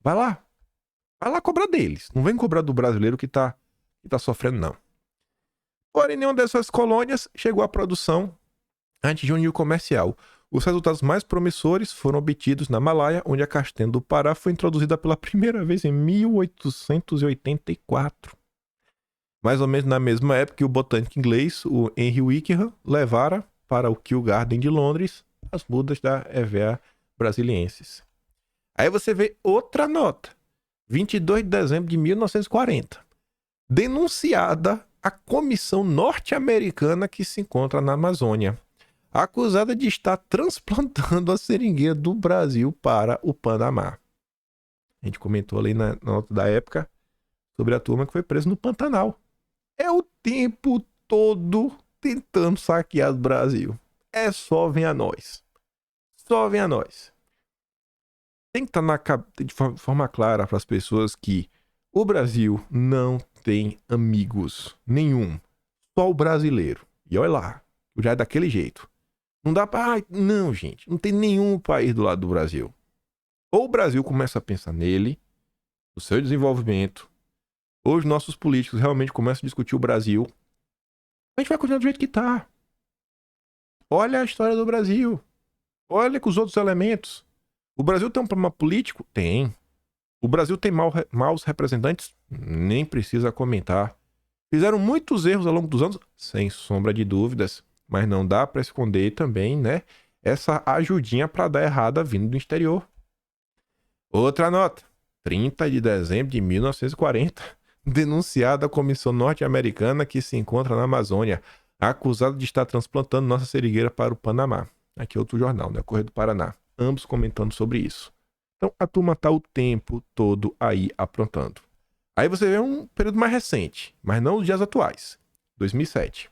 Vai lá. Vai lá cobrar deles. Não vem cobrar do brasileiro que tá sofrendo, não. Porém, nenhuma dessas colônias chegou à produção antes de um nível comercial. Os resultados mais promissores foram obtidos na Malaya, onde a castanha do Pará foi introduzida pela primeira vez em 1884. Mais ou menos na mesma época que o botânico inglês, o Henry Wickham, levara para o Kew Garden de Londres as mudas da Hevea brasiliensis. Aí você vê outra nota, 22 de dezembro de 1940, denunciada a comissão norte-americana que se encontra na Amazônia, acusada de estar transplantando a seringueira do Brasil para o Panamá. A gente comentou ali na nota da época sobre a turma que foi presa no Pantanal. É o tempo todo tentando saquear o Brasil. É só vem a nós. Só vem a nós. Tem que estar de forma clara para as pessoas que o Brasil não tem amigos nenhum. Só o brasileiro. E olha lá, já é daquele jeito. Não dá pra... não, gente. Não tem nenhum país do lado do Brasil. Ou o Brasil começa a pensar nele, no seu desenvolvimento, ou os nossos políticos realmente começam a discutir o Brasil. A gente vai continuar do jeito que tá. Olha a história do Brasil. Olha com os outros elementos. O Brasil tem um problema político? Tem. O Brasil tem maus representantes? Nem precisa comentar. Fizeram muitos erros ao longo dos anos? Sem sombra de dúvidas. Mas não dá para esconder também, né? Essa ajudinha para dar errada vindo do exterior. Outra nota. 30 de dezembro de 1940. Denunciada a comissão norte-americana que se encontra na Amazônia, acusada de estar transplantando nossa seringueira para o Panamá. Aqui é outro jornal, né? Correio do Paraná. Ambos comentando sobre isso. Então a turma tá o tempo todo aí aprontando. Aí você vê um período mais recente, mas não os dias atuais. 2007.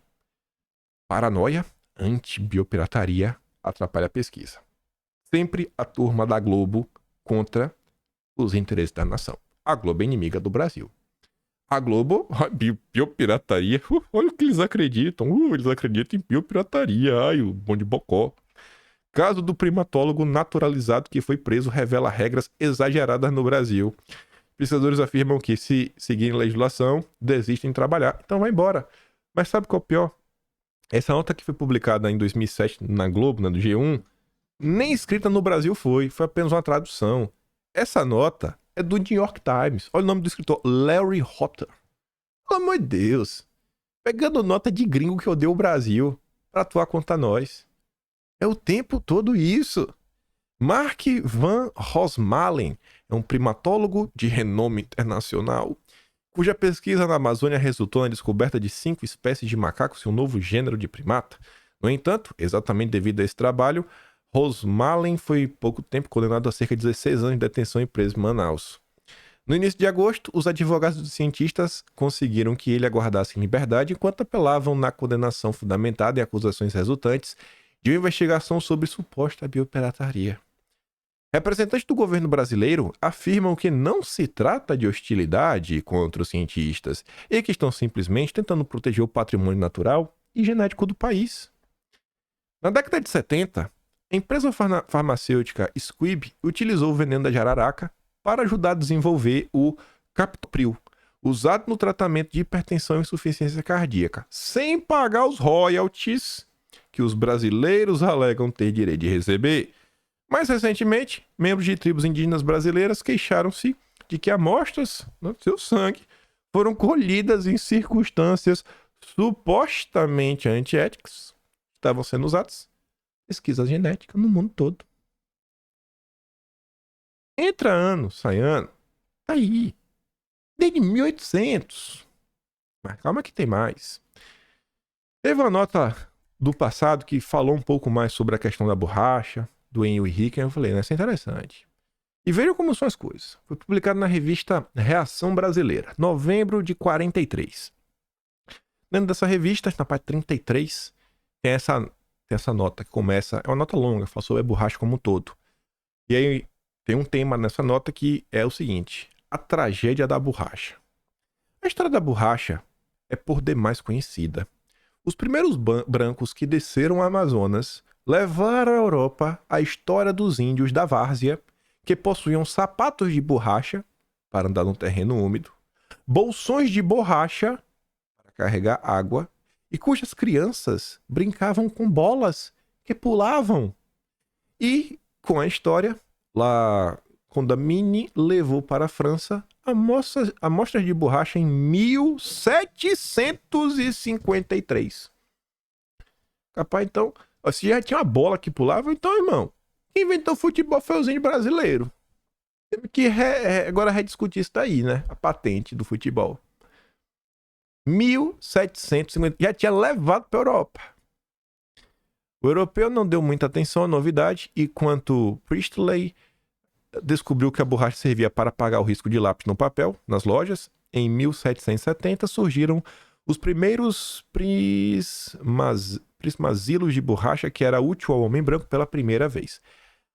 Paranoia, anti-biopirataria, atrapalha a pesquisa. Sempre a turma da Globo contra os interesses da nação. A Globo é inimiga do Brasil. A Globo, biopirataria, olha o que eles acreditam. Eles acreditam em biopirataria. Ai, o bom de bocó. Caso do primatólogo naturalizado que foi preso revela regras exageradas no Brasil. Pesquisadores afirmam que, se seguirem legislação, desistem de trabalhar. Então vai embora. Mas sabe qual é o pior? Essa nota que foi publicada em 2007 na Globo, do G1, nem escrita no Brasil foi apenas uma tradução. Essa nota é do New York Times. Olha o nome do escritor, Larry Hotter. Pelo amor de Deus. Pegando nota de gringo que odeia o Brasil para atuar contra nós. É o tempo todo isso. Mark Van Rosmalen é um primatólogo de renome internacional, cuja pesquisa na Amazônia resultou na descoberta de 5 espécies de macacos e um novo gênero de primata. No entanto, exatamente devido a esse trabalho, Rosmalen foi pouco tempo condenado a cerca de 16 anos de detenção e preso em Manaus. No início de agosto, os advogados dos cientistas conseguiram que ele aguardasse em liberdade enquanto apelavam na condenação fundamentada em acusações resultantes de uma investigação sobre suposta biopirataria. Representantes do governo brasileiro afirmam que não se trata de hostilidade contra os cientistas e que estão simplesmente tentando proteger o patrimônio natural e genético do país. Na década de 70, a empresa farmacêutica Squibb utilizou o veneno da jararaca para ajudar a desenvolver o captopril, usado no tratamento de hipertensão e insuficiência cardíaca, sem pagar os royalties que os brasileiros alegam ter direito de receber. Mais recentemente, membros de tribos indígenas brasileiras queixaram-se de que amostras do seu sangue foram colhidas em circunstâncias supostamente antiéticas, estavam sendo usadas pesquisa genética no mundo todo. Entra ano, sai ano, tá aí. Desde 1800. Mas calma que tem mais. Teve uma nota do passado que falou um pouco mais sobre a questão da borracha, do Henry Wickham. Eu falei, isso é interessante. E vejam como são as coisas. Foi publicado na revista Reação Brasileira, novembro de 43. Dentro dessa revista, na parte 33, tem essa nota que começa... É uma nota longa, fala sobre a borracha como um todo. E aí tem um tema nessa nota que é o seguinte: a tragédia da borracha. A história da borracha é por demais conhecida. Os primeiros brancos que desceram o Amazonas levaram à Europa a história dos índios da várzea, que possuíam sapatos de borracha para andar no terreno úmido, bolsões de borracha para carregar água e cujas crianças brincavam com bolas que pulavam. E, com a história, lá Condamine levou para a França amostras de borracha em 1753. Capaz, então, se já tinha uma bola que pulava, então, irmão, quem inventou futebol foi os índios brasileiros. Teve que agora rediscutir isso daí, né? A patente do futebol. 1750, já tinha levado para a Europa. O europeu não deu muita atenção à novidade, e quando Priestley descobriu que a borracha servia para apagar o risco de lápis no papel, nas lojas, em 1770 surgiram os primeiros prismazilos de borracha, que era útil ao homem branco pela primeira vez.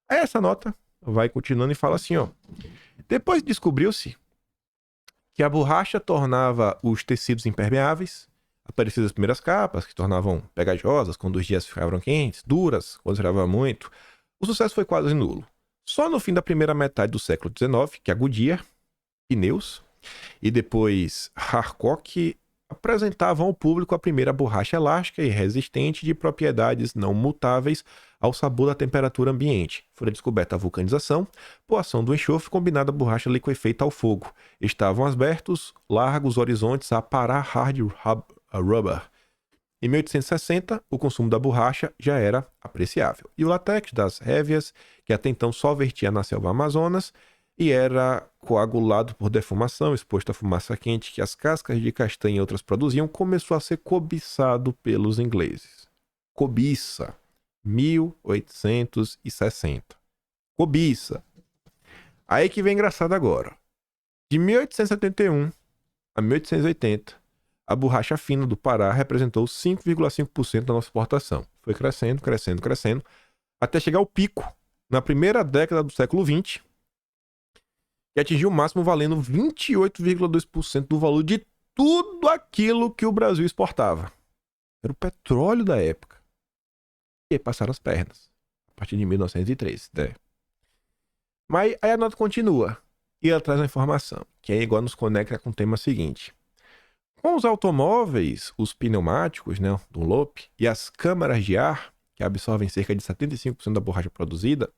Aí essa nota vai continuando e fala assim, ó. Depois descobriu-se que a borracha tornava os tecidos impermeáveis, apareciam as primeiras capas, que tornavam pegajosas quando os dias ficavam quentes, duras quando esfriava muito. O sucesso foi quase nulo. Só no fim da primeira metade do século XIX, que a Goodyear, pneus, e depois Harcock apresentavam ao público a primeira borracha elástica e resistente de propriedades não mutáveis ao sabor da temperatura ambiente. Foi descoberta a vulcanização por ação do enxofre combinada à borracha liquefeita ao fogo. Estavam abertos largos horizontes a parar hard rubber. Em 1860, o consumo da borracha já era apreciável. E o látex das révias, que até então só vertia na selva Amazonas e era coagulado por defumação, exposto à fumaça quente que as cascas de castanha e outras produziam, começou a ser cobiçado pelos ingleses. Cobiça. 1860. Cobiça. Aí que vem engraçado agora. De 1871 a 1880, a borracha fina do Pará representou 5,5% da nossa exportação. Foi crescendo, crescendo, crescendo, até chegar ao pico na primeira década do século XX, que atingiu o máximo valendo 28,2% do valor de tudo aquilo que o Brasil exportava. Era o petróleo da época. E aí passaram as pernas, a partir de 1903. Né? Mas aí a nota continua, e ela traz uma informação, que aí agora nos conecta com o tema seguinte. Com os automóveis, os pneumáticos, né, do Loop, e as câmaras de ar, que absorvem cerca de 75% da borracha produzida,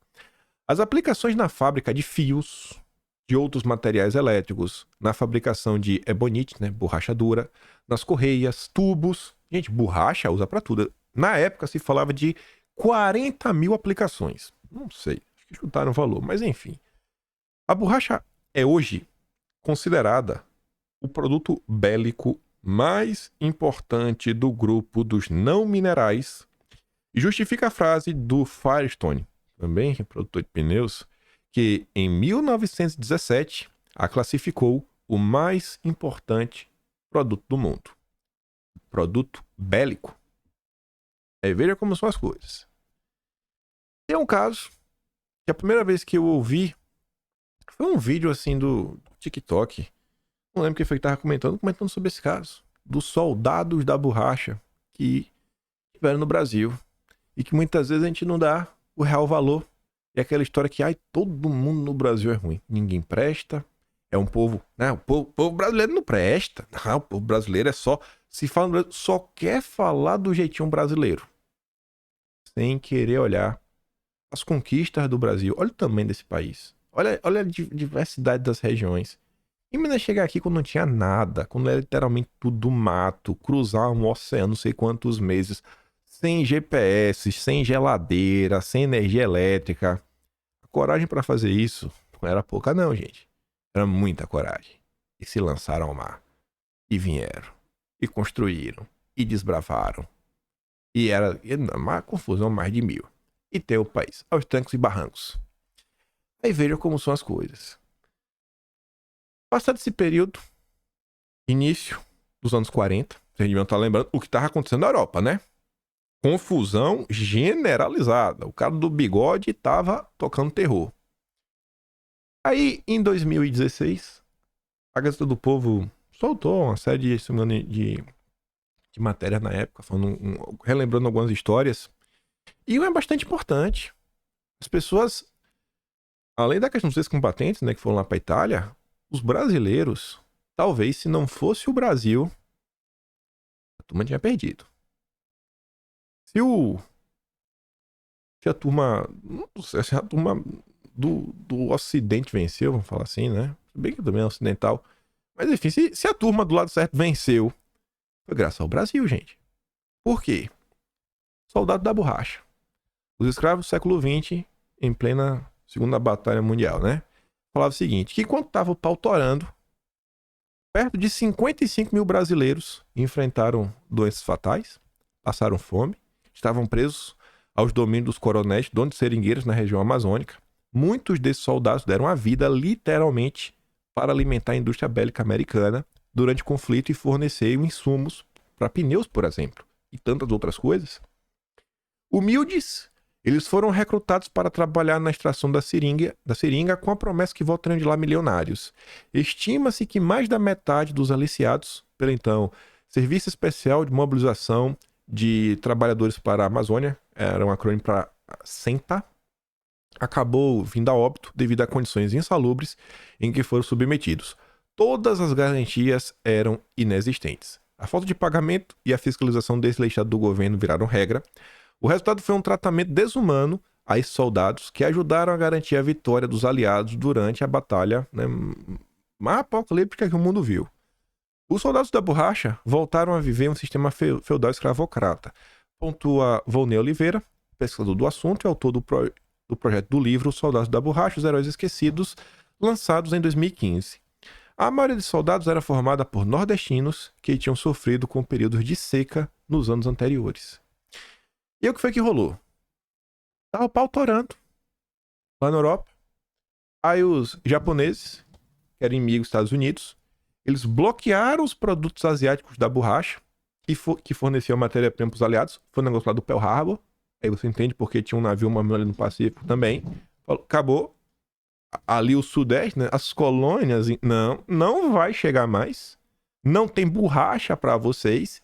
as aplicações na fábrica de fios, de outros materiais elétricos, na fabricação de ebonite, né, borracha dura, nas correias, tubos. Gente, borracha usa para tudo. Na época se falava de 40 mil aplicações. Não sei, acho que chutaram o valor, mas enfim. A borracha é hoje considerada o produto bélico mais importante do grupo dos não minerais e justifica a frase do Firestone, também produtor de pneus, que em 1917 a classificou o mais importante produto do mundo. Produto bélico. Aí veja como são as coisas. Tem um caso que a primeira vez que eu ouvi foi um vídeo assim do TikTok. Não lembro quem foi que estava comentando sobre esse caso. Dos soldados da borracha que estiveram no Brasil. E que muitas vezes a gente não dá o real valor. É aquela história que todo mundo no Brasil é ruim. Ninguém presta. É um povo... Né? O povo brasileiro não presta. Não, o povo brasileiro é só... Se fala no Brasil, só quer falar do jeitinho brasileiro. Sem querer olhar as conquistas do Brasil. Olha o tamanho desse país. Olha a diversidade das regiões. E Minas chegar aqui quando não tinha nada, quando era literalmente tudo mato, cruzar um oceano não sei quantos meses, sem GPS, sem geladeira, sem energia elétrica. A coragem para fazer isso não era pouca não, gente. Era muita coragem. E se lançaram ao mar. E vieram. E construíram. E desbravaram. E era uma confusão mais de 1000. E tem o país aos trancos e barrancos. Aí veja como são as coisas. Passado esse período, início dos anos 40, vocês deviam estar lembrando o que estava acontecendo na Europa, né? Confusão generalizada. O cara do bigode estava tocando terror. Aí, em 2016, a Gazeta do Povo soltou uma série de matérias na época, falando, relembrando algumas histórias. E é bastante importante. As pessoas, além da questão dos ex-combatentes, né, que foram lá para a Itália, os brasileiros, talvez se não fosse o Brasil, a turma tinha perdido. Se a turma, não sei, se a turma do Ocidente venceu, vamos falar assim, né? Bem que também é ocidental. Mas enfim, se a turma do lado certo venceu, foi graças ao Brasil, gente. Por quê? Soldado da borracha. Os escravos do século XX, em plena Segunda Batalha Mundial, né? Falava o seguinte, que quando estava o pau torando, perto de 55 mil brasileiros enfrentaram doenças fatais, passaram fome, estavam presos aos domínios dos coronéis, donos de seringueiras na região amazônica. Muitos desses soldados deram a vida, literalmente, para alimentar a indústria bélica americana durante o conflito e fornecer insumos para pneus, por exemplo, e tantas outras coisas. Humildes, eles foram recrutados para trabalhar na extração da seringa com a promessa que voltariam de lá milionários. Estima-se que mais da metade dos aliciados, pelo então Serviço Especial de Mobilização de Trabalhadores para a Amazônia, era um acrônimo para SEMTA, acabou vindo a óbito devido a condições insalubres em que foram submetidos. Todas as garantias eram inexistentes. A falta de pagamento e a fiscalização desleixada do governo viraram regra. O resultado foi um tratamento desumano a esses soldados que ajudaram a garantir a vitória dos aliados durante a batalha, né, mais apocalíptica que o mundo viu. Os soldados da borracha voltaram a viver um sistema feudal escravocrata. Pontua Volney Oliveira, pesquisador do assunto e autor do projeto do livro Os Soldados da Borracha, Os Heróis Esquecidos, lançados em 2015. A maioria dos soldados era formada por nordestinos que tinham sofrido com períodos de seca nos anos anteriores. E o que foi que rolou? Tava o pau torando lá na Europa. Aí os japoneses, que eram inimigos dos Estados Unidos, eles bloquearam os produtos asiáticos da borracha que forneciam matéria-prima para os aliados. Foi um negócio lá do Pearl Harbor. Aí você entende porque tinha um navio mamilo ali no Pacífico também. Acabou. Ali o Sudeste, né? As colônias, não vai chegar mais. Não tem borracha para vocês.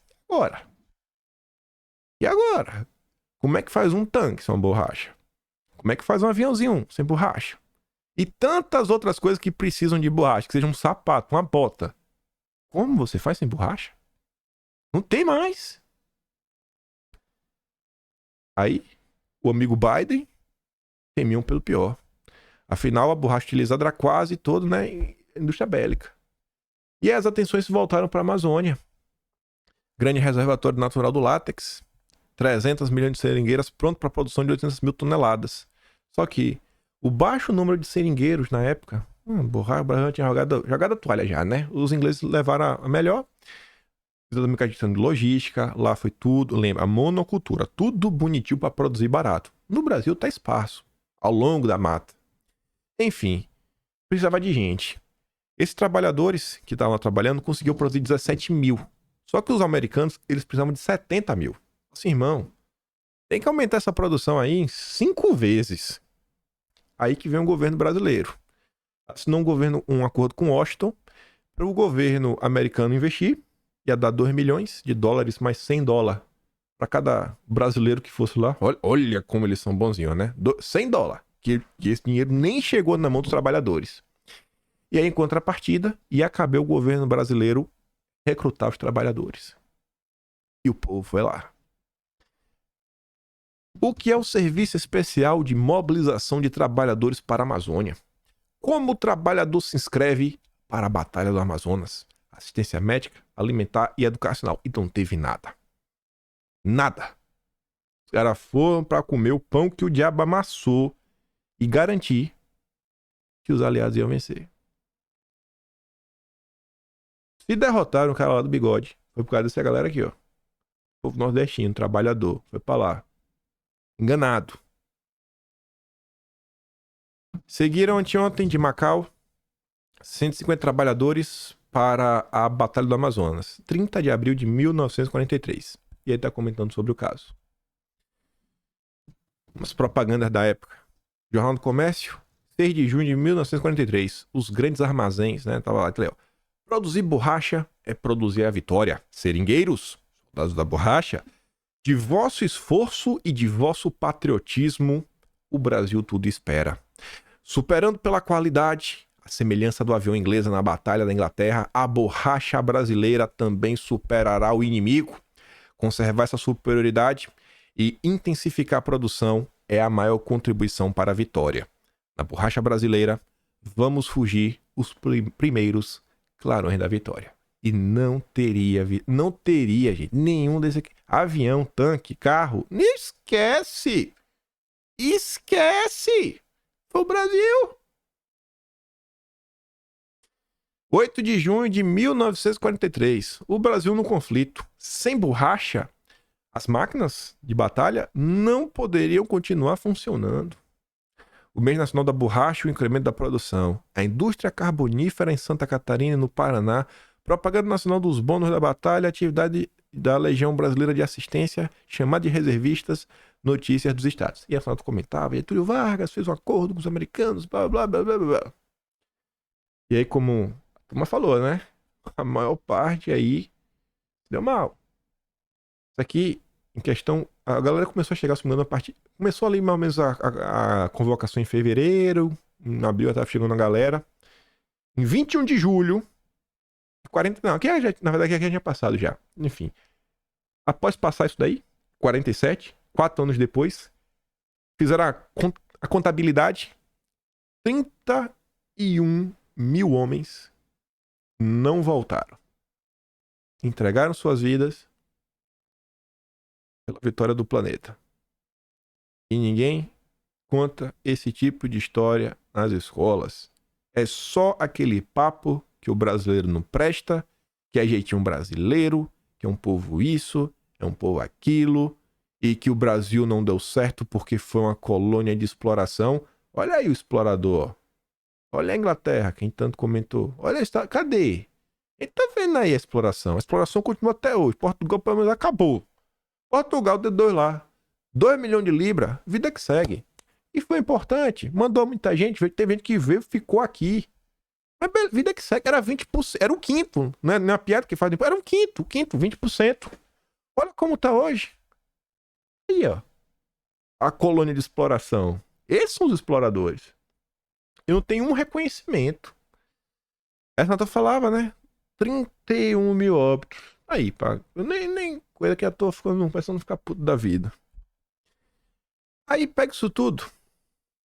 E agora? Como é que faz um tanque sem uma borracha? Como é que faz um aviãozinho sem borracha? E tantas outras coisas que precisam de borracha, que seja um sapato, uma bota. Como você faz sem borracha? Não tem mais. Aí, o amigo Biden temiam pelo pior. Afinal, a borracha utilizada era quase toda, né, em indústria bélica. E as atenções se voltaram para a Amazônia. Grande reservatório natural do látex. 300 milhões de seringueiras pronto para a produção de 800 mil toneladas. Só que o baixo número de seringueiros na época, borracha, o Brasil tinha jogado a toalha já, né? Os ingleses levaram a melhor. Fizeram questão de logística, lá foi tudo, lembra, a monocultura, tudo bonitinho para produzir barato. No Brasil tá esparso, ao longo da mata. Enfim, precisava de gente. Esses trabalhadores que estavam trabalhando conseguiu produzir 17 mil. Só que os americanos, eles precisavam de 70 mil. Assim, irmão, tem que aumentar essa produção aí em 5 vezes. Aí que vem o governo brasileiro. Assinou um acordo com Washington para o governo americano investir. Ia dar 2 milhões de dólares mais 100 dólares para cada brasileiro que fosse lá. Olha como eles são bonzinhos, né? 100 dólares. Que esse dinheiro nem chegou na mão dos trabalhadores. E aí, em contrapartida, ia caber o governo brasileiro recrutar os trabalhadores. E o povo foi lá. O que é o Serviço Especial de Mobilização de Trabalhadores para a Amazônia? Como o trabalhador se inscreve para a Batalha do Amazonas? Assistência médica, alimentar e educacional. E não teve nada. Nada. Os caras foram para comer o pão que o diabo amassou e garantir que os aliados iam vencer. Se derrotaram o cara lá do bigode, foi por causa dessa galera aqui, ó. O povo nordestino, trabalhador, foi pra lá. Enganado. Seguiram anteontem de Macau 150 trabalhadores para a Batalha do Amazonas, 30 de abril de 1943. E aí tá comentando sobre o caso. Umas propagandas da época. Jornal do Comércio. 6 de junho de 1943. Os grandes armazéns, né? Tava lá, ó. Produzir borracha é produzir a vitória. Seringueiros, soldados da borracha, de vosso esforço e de vosso patriotismo, o Brasil tudo espera. Superando pela qualidade, a semelhança do avião inglês na Batalha da Inglaterra, a borracha brasileira também superará o inimigo. Conservar essa superioridade e intensificar a produção é a maior contribuição para a vitória. Na borracha brasileira, vamos fugir os primeiros clarões da vitória. E não teria, gente, nenhum desses aqui. Avião, tanque, carro, esquece! Esquece! Foi o Brasil! 8 de junho de 1943. O Brasil no conflito. Sem borracha, as máquinas de batalha não poderiam continuar funcionando. O mês nacional da borracha e o incremento da produção. A indústria carbonífera em Santa Catarina e no Paraná. Propaganda nacional dos bônus da batalha. Atividade da Legião Brasileira de Assistência, chamada de reservistas, notícias dos estados. E a Renato comentava, Getúlio Vargas fez um acordo com os americanos, blá, blá, blá, blá, blá. E aí, como a turma falou, né? A maior parte aí deu mal. Isso aqui, em questão, a galera começou a chegar, se não me engano, a partir... Começou ali mais ou menos a convocação em fevereiro, em abril já estava chegando a galera. Em 21 de julho, 40... Não, aqui já, na verdade aqui já tinha passado já. Enfim. Após passar isso daí, 47, 4 anos depois, fizeram a contabilidade. 31 mil homens não voltaram. Entregaram suas vidas pela vitória do planeta. E ninguém conta esse tipo de história nas escolas. É só aquele papo que o brasileiro não presta, que é jeitinho brasileiro, que é um povo isso, é um povo aquilo, e que o Brasil não deu certo porque foi uma colônia de exploração. Olha aí o explorador. Olha a Inglaterra, quem tanto comentou. Olha isso, cadê? Ele tá vendo aí a exploração. A exploração continua até hoje. Portugal, pelo menos, acabou. Portugal deu 2 lá. 2 milhões de libras, vida que segue. E foi importante. Mandou muita gente. Teve gente que veio e ficou aqui. Mas vida que segue, era 20%. Era um quinto. Não é uma piada que faz. Era um quinto, 20%. Olha como tá hoje. Aí, ó. A colônia de exploração. Esses são os exploradores. Eu não tenho um reconhecimento. Essa nota falava, né? 31 mil óbitos. Aí, pá. Eu nem coisa que eu tô ficando, pensando em ficar puto da vida. Aí pega isso tudo. O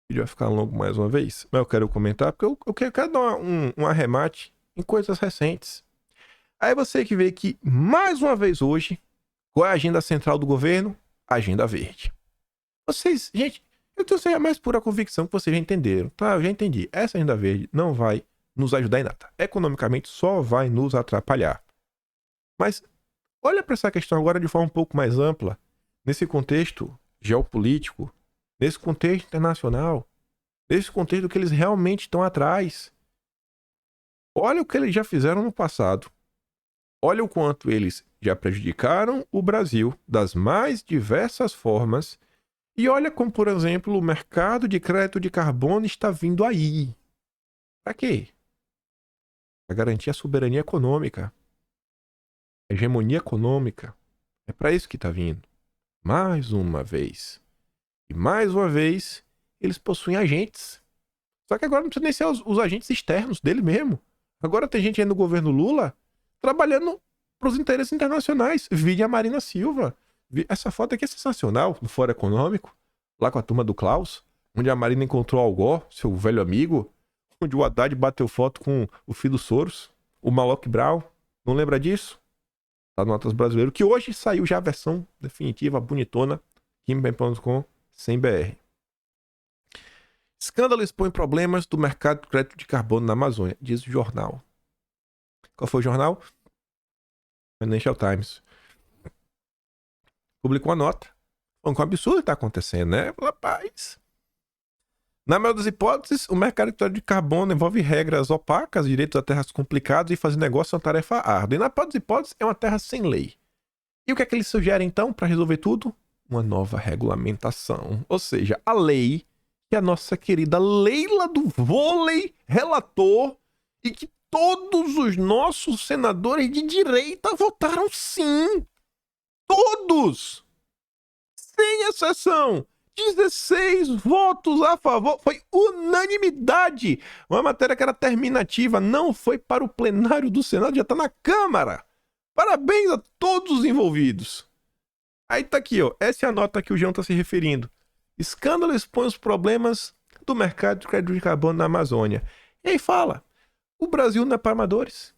vídeo vai ficar longo mais uma vez, mas eu quero comentar porque eu quero dar um arremate em coisas recentes. Aí você que vê que, mais uma vez hoje, qual é a agenda central do governo? Agenda verde. Vocês, gente, eu tenho a mais pura convicção que vocês já entenderam. Tá, eu já entendi. Essa agenda verde não vai nos ajudar em nada. Economicamente só vai nos atrapalhar. Mas olha para essa questão agora de forma um pouco mais ampla. Nesse contexto geopolítico, nesse contexto internacional, nesse contexto que eles realmente estão atrás. Olha o que eles já fizeram no passado. Olha o quanto eles já prejudicaram o Brasil das mais diversas formas. E olha como, por exemplo, o mercado de crédito de carbono está vindo aí. Para quê? Para garantir a soberania econômica. A hegemonia econômica. É para isso que está vindo. Mais uma vez. E mais uma vez, eles possuem agentes. Só que agora não precisa nem ser os agentes externos dele mesmo. Agora tem gente aí no governo Lula trabalhando para os interesses internacionais. Vide a Marina Silva. Essa foto aqui é sensacional, no Fórum Econômico, lá com a turma do Klaus, onde a Marina encontrou Algor, seu velho amigo, onde o Haddad bateu foto com o filho do Soros, o Malok Brown. Não lembra disso? Tá no Notas Brasileiro, que hoje saiu já a versão definitiva, bonitona, Kim.com, sem BR. Escândalo expõe problemas do mercado de crédito de carbono na Amazônia, diz o jornal. Qual foi o jornal? Financial Times. Publicou uma nota. Com um absurdo que está acontecendo, né? Rapaz. Na maioria das hipóteses, o mercado de crédito de carbono envolve regras opacas, direitos a terras complicados e fazer negócio é uma tarefa árdua. E na pior das hipóteses, é uma terra sem lei. E o que é que eles sugerem, então, para resolver tudo? Uma nova regulamentação. Ou seja, a lei que a nossa querida Leila do vôlei relatou e que todos os nossos senadores de direita votaram sim. Todos! Sem exceção. 16 votos a favor. Foi unanimidade. Uma matéria que era terminativa. Não foi para o plenário do Senado. Já está na Câmara. Parabéns a todos os envolvidos. Aí tá aqui, ó. Essa é a nota que o João está se referindo. Escândalo expõe os problemas do mercado de crédito de carbono na Amazônia. E aí fala. O Brasil não é para amadores.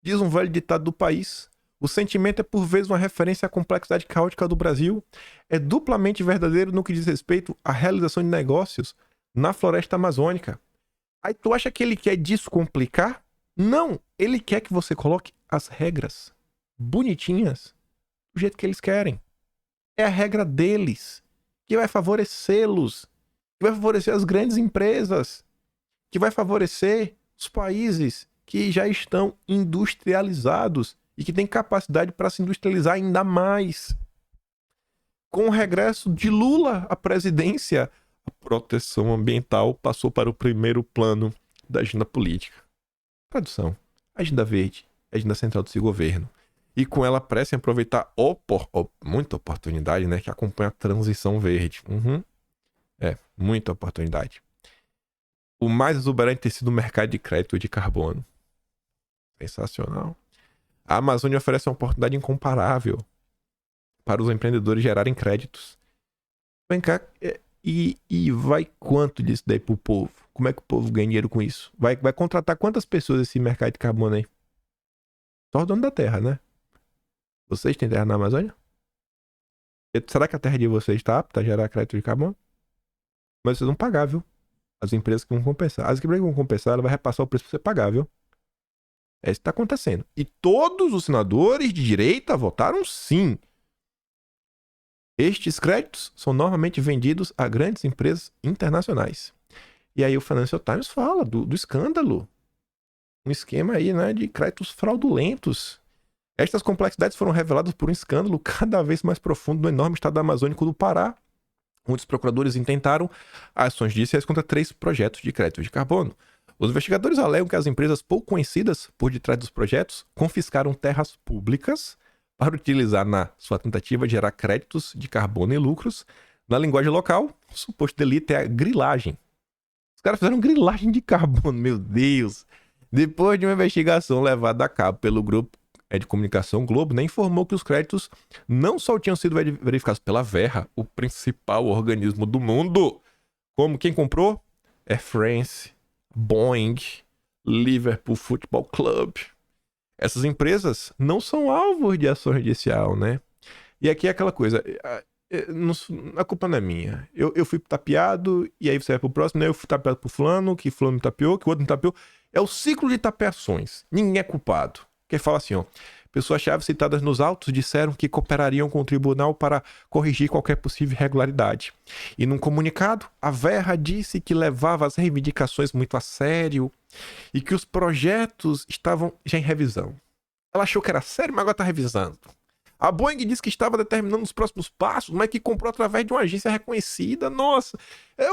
Diz um velho ditado do país. O sentimento é por vezes uma referência à complexidade caótica do Brasil. É duplamente verdadeiro no que diz respeito à realização de negócios na floresta amazônica. Aí tu acha que ele quer descomplicar? Não, ele quer que você coloque as regras bonitinhas do jeito que eles querem. É a regra deles que vai favorecê-los, que vai favorecer as grandes empresas, que vai favorecer os países que já estão industrializados e que tem capacidade para se industrializar ainda mais. Com o regresso de Lula à presidência, a proteção ambiental passou para o primeiro plano da agenda política. Tradução: agenda verde, agenda central desse governo. E com ela pressa em aproveitar muita oportunidade, né, que acompanha a transição verde. Muita oportunidade. O mais exuberante tem sido o mercado de crédito de carbono. Sensacional. A Amazônia oferece uma oportunidade incomparável para os empreendedores gerarem créditos. Vem cá, e vai quanto disso daí pro povo? Como é que o povo ganha dinheiro com isso? Vai contratar quantas pessoas esse mercado de carbono aí? Só o dono da terra, né? Vocês têm terra na Amazônia? Será que a terra de vocês está apta a gerar crédito de carbono? Mas vocês vão pagar, viu? As empresas que vão compensar. As empresas que vão compensar, ela vai repassar o preço pra você pagar, viu? É isso que está acontecendo. E todos os senadores de direita votaram sim. Estes créditos são normalmente vendidos a grandes empresas internacionais. E aí o Financial Times fala do escândalo. Um esquema aí, né, de créditos fraudulentos. Estas complexidades foram reveladas por um escândalo cada vez mais profundo no enorme estado amazônico do Pará, onde os procuradores intentaram ações judiciais contra 3 projetos de crédito de carbono. Os investigadores alegam que as empresas pouco conhecidas por detrás dos projetos confiscaram terras públicas para utilizar na sua tentativa de gerar créditos de carbono e lucros. Na linguagem local, o suposto delito é a grilagem. Os caras fizeram grilagem de carbono, meu Deus! Depois de uma investigação levada a cabo pelo grupo de comunicação Globo, né, informou que os créditos não só tinham sido verificados pela Verra, o principal organismo do mundo, como quem comprou? Air France, Boeing, Liverpool Football Club. Essas empresas não são alvos de ação judicial, né? E aqui é aquela coisa, a culpa não é minha. Eu fui tapeado, e aí você vai pro próximo, né? Eu fui tapeado por fulano, que fulano me tapeou, que o outro me tapeou. É o ciclo de tapeações. Ninguém é culpado. Que fala assim, ó. Pessoas-chave citadas nos autos disseram que cooperariam com o tribunal para corrigir qualquer possível irregularidade. E num comunicado, a Verra disse que levava as reivindicações muito a sério e que os projetos estavam já em revisão. Ela achou que era sério, mas agora está revisando. A Boeing disse que estava determinando os próximos passos, mas que comprou através de uma agência reconhecida. Nossa,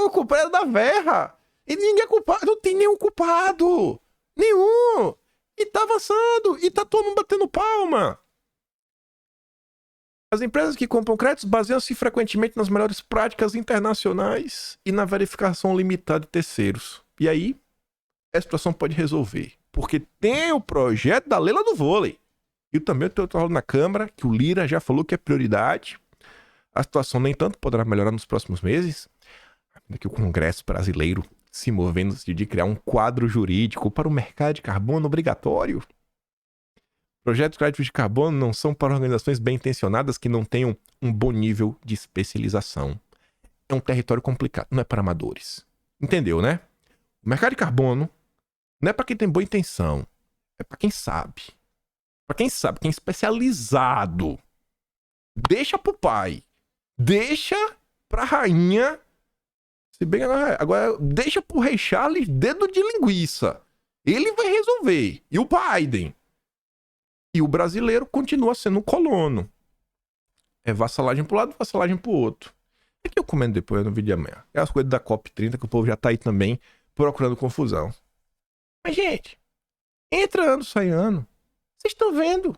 o culpado é da Verra. E ninguém é culpado, não tem nenhum culpado. Nenhum. E tá avançando, e tá todo mundo batendo palma. As empresas que compram créditos baseiam-se frequentemente nas melhores práticas internacionais e na verificação limitada de terceiros. E aí, a situação pode resolver. Porque tem o projeto da Leila do vôlei. E também o trabalho na Câmara, que o Lira já falou que é prioridade. A situação, nem tanto, poderá melhorar nos próximos meses. Ainda que o Congresso brasileiro se movendo de criar um quadro jurídico para o mercado de carbono obrigatório. Projetos de crédito de carbono não são para organizações bem intencionadas que não tenham um bom nível de especialização. É um território complicado, não é para amadores. Entendeu, né? O mercado de carbono não é para quem tem boa intenção, é para quem sabe. Para quem sabe, quem é especializado. Deixa pro pai. Deixa pra rainha. Se bem agora, deixa pro rei Charles dedo de linguiça. Ele vai resolver. E o Biden. E o brasileiro continua sendo um colono. É vassalagem pro lado, vassalagem pro outro. É que eu comento depois no vídeo de amanhã. É as coisas da COP30 que o povo já tá aí também procurando confusão. Mas, gente, entra ano, sai ano. Vocês estão vendo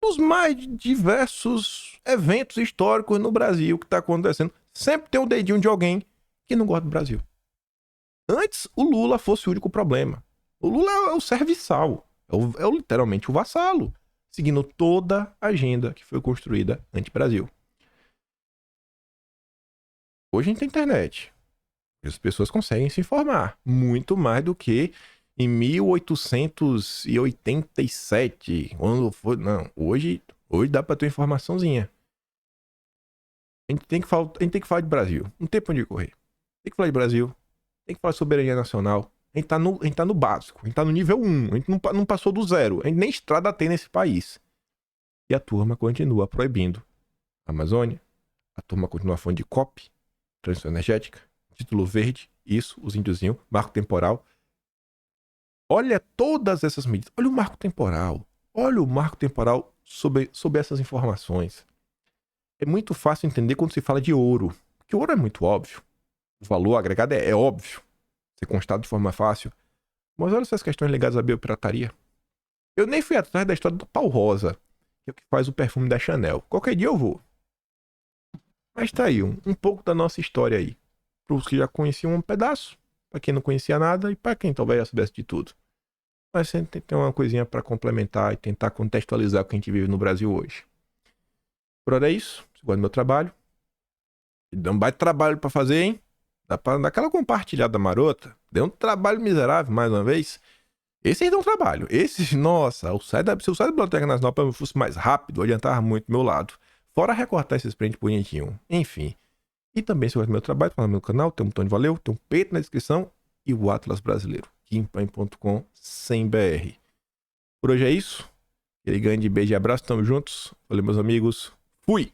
os mais diversos eventos históricos no Brasil que tá acontecendo. Sempre tem um dedinho de alguém que não gosta do Brasil. Antes, o Lula fosse o único problema. O Lula é o serviçal. É literalmente o vassalo. Seguindo toda a agenda que foi construída anti-Brasil. Hoje a gente tem internet. As pessoas conseguem se informar. Muito mais do que em 1887. Quando foi. Não, hoje dá pra ter uma informaçãozinha. A gente tem que falar de Brasil. Não tem pra onde correr. Tem que falar de Brasil. Tem que falar de soberania nacional. A gente tá no básico. A gente tá no nível 1. A gente não passou do zero. A gente nem estrada tem nesse país. E a turma continua proibindo a Amazônia. A turma continua falando de COP, transição energética, título verde, isso, os índiozinhos, marco temporal. Olha todas essas medidas. Olha o marco temporal. Olha o marco temporal sobre essas informações. É muito fácil entender quando se fala de ouro. Porque ouro é muito óbvio. O valor agregado é óbvio. Ser constado de forma fácil. Mas olha essas questões ligadas à biopirataria. Eu nem fui atrás da história do pau rosa, que é o que faz o perfume da Chanel. Qualquer dia eu vou. Mas tá aí, um pouco da nossa história aí. Para os que já conheciam um pedaço, para quem não conhecia nada e para quem talvez já soubesse de tudo. Mas sempre tem uma coisinha para complementar e tentar contextualizar o que a gente vive no Brasil hoje. Por hora é isso. Se gosta do meu trabalho, dá um baita trabalho para fazer, hein? Dá pra dar aquela compartilhada marota. Deu um trabalho miserável, mais uma vez. Esse aí dá um trabalho. Esse, nossa, se o site da Biblioteca Nacional fosse mais rápido, adiantava muito do meu lado. Fora recortar esses prints bonitinho. Enfim. E também, se você gosta do meu trabalho, tá no meu canal, tem um botão de valeu, tem um peito na descrição e o Atlas Brasileiro, kimpam.com sem BR. Por hoje é isso. Aquele grande beijo e abraço, tamo juntos. Valeu, meus amigos. Fui!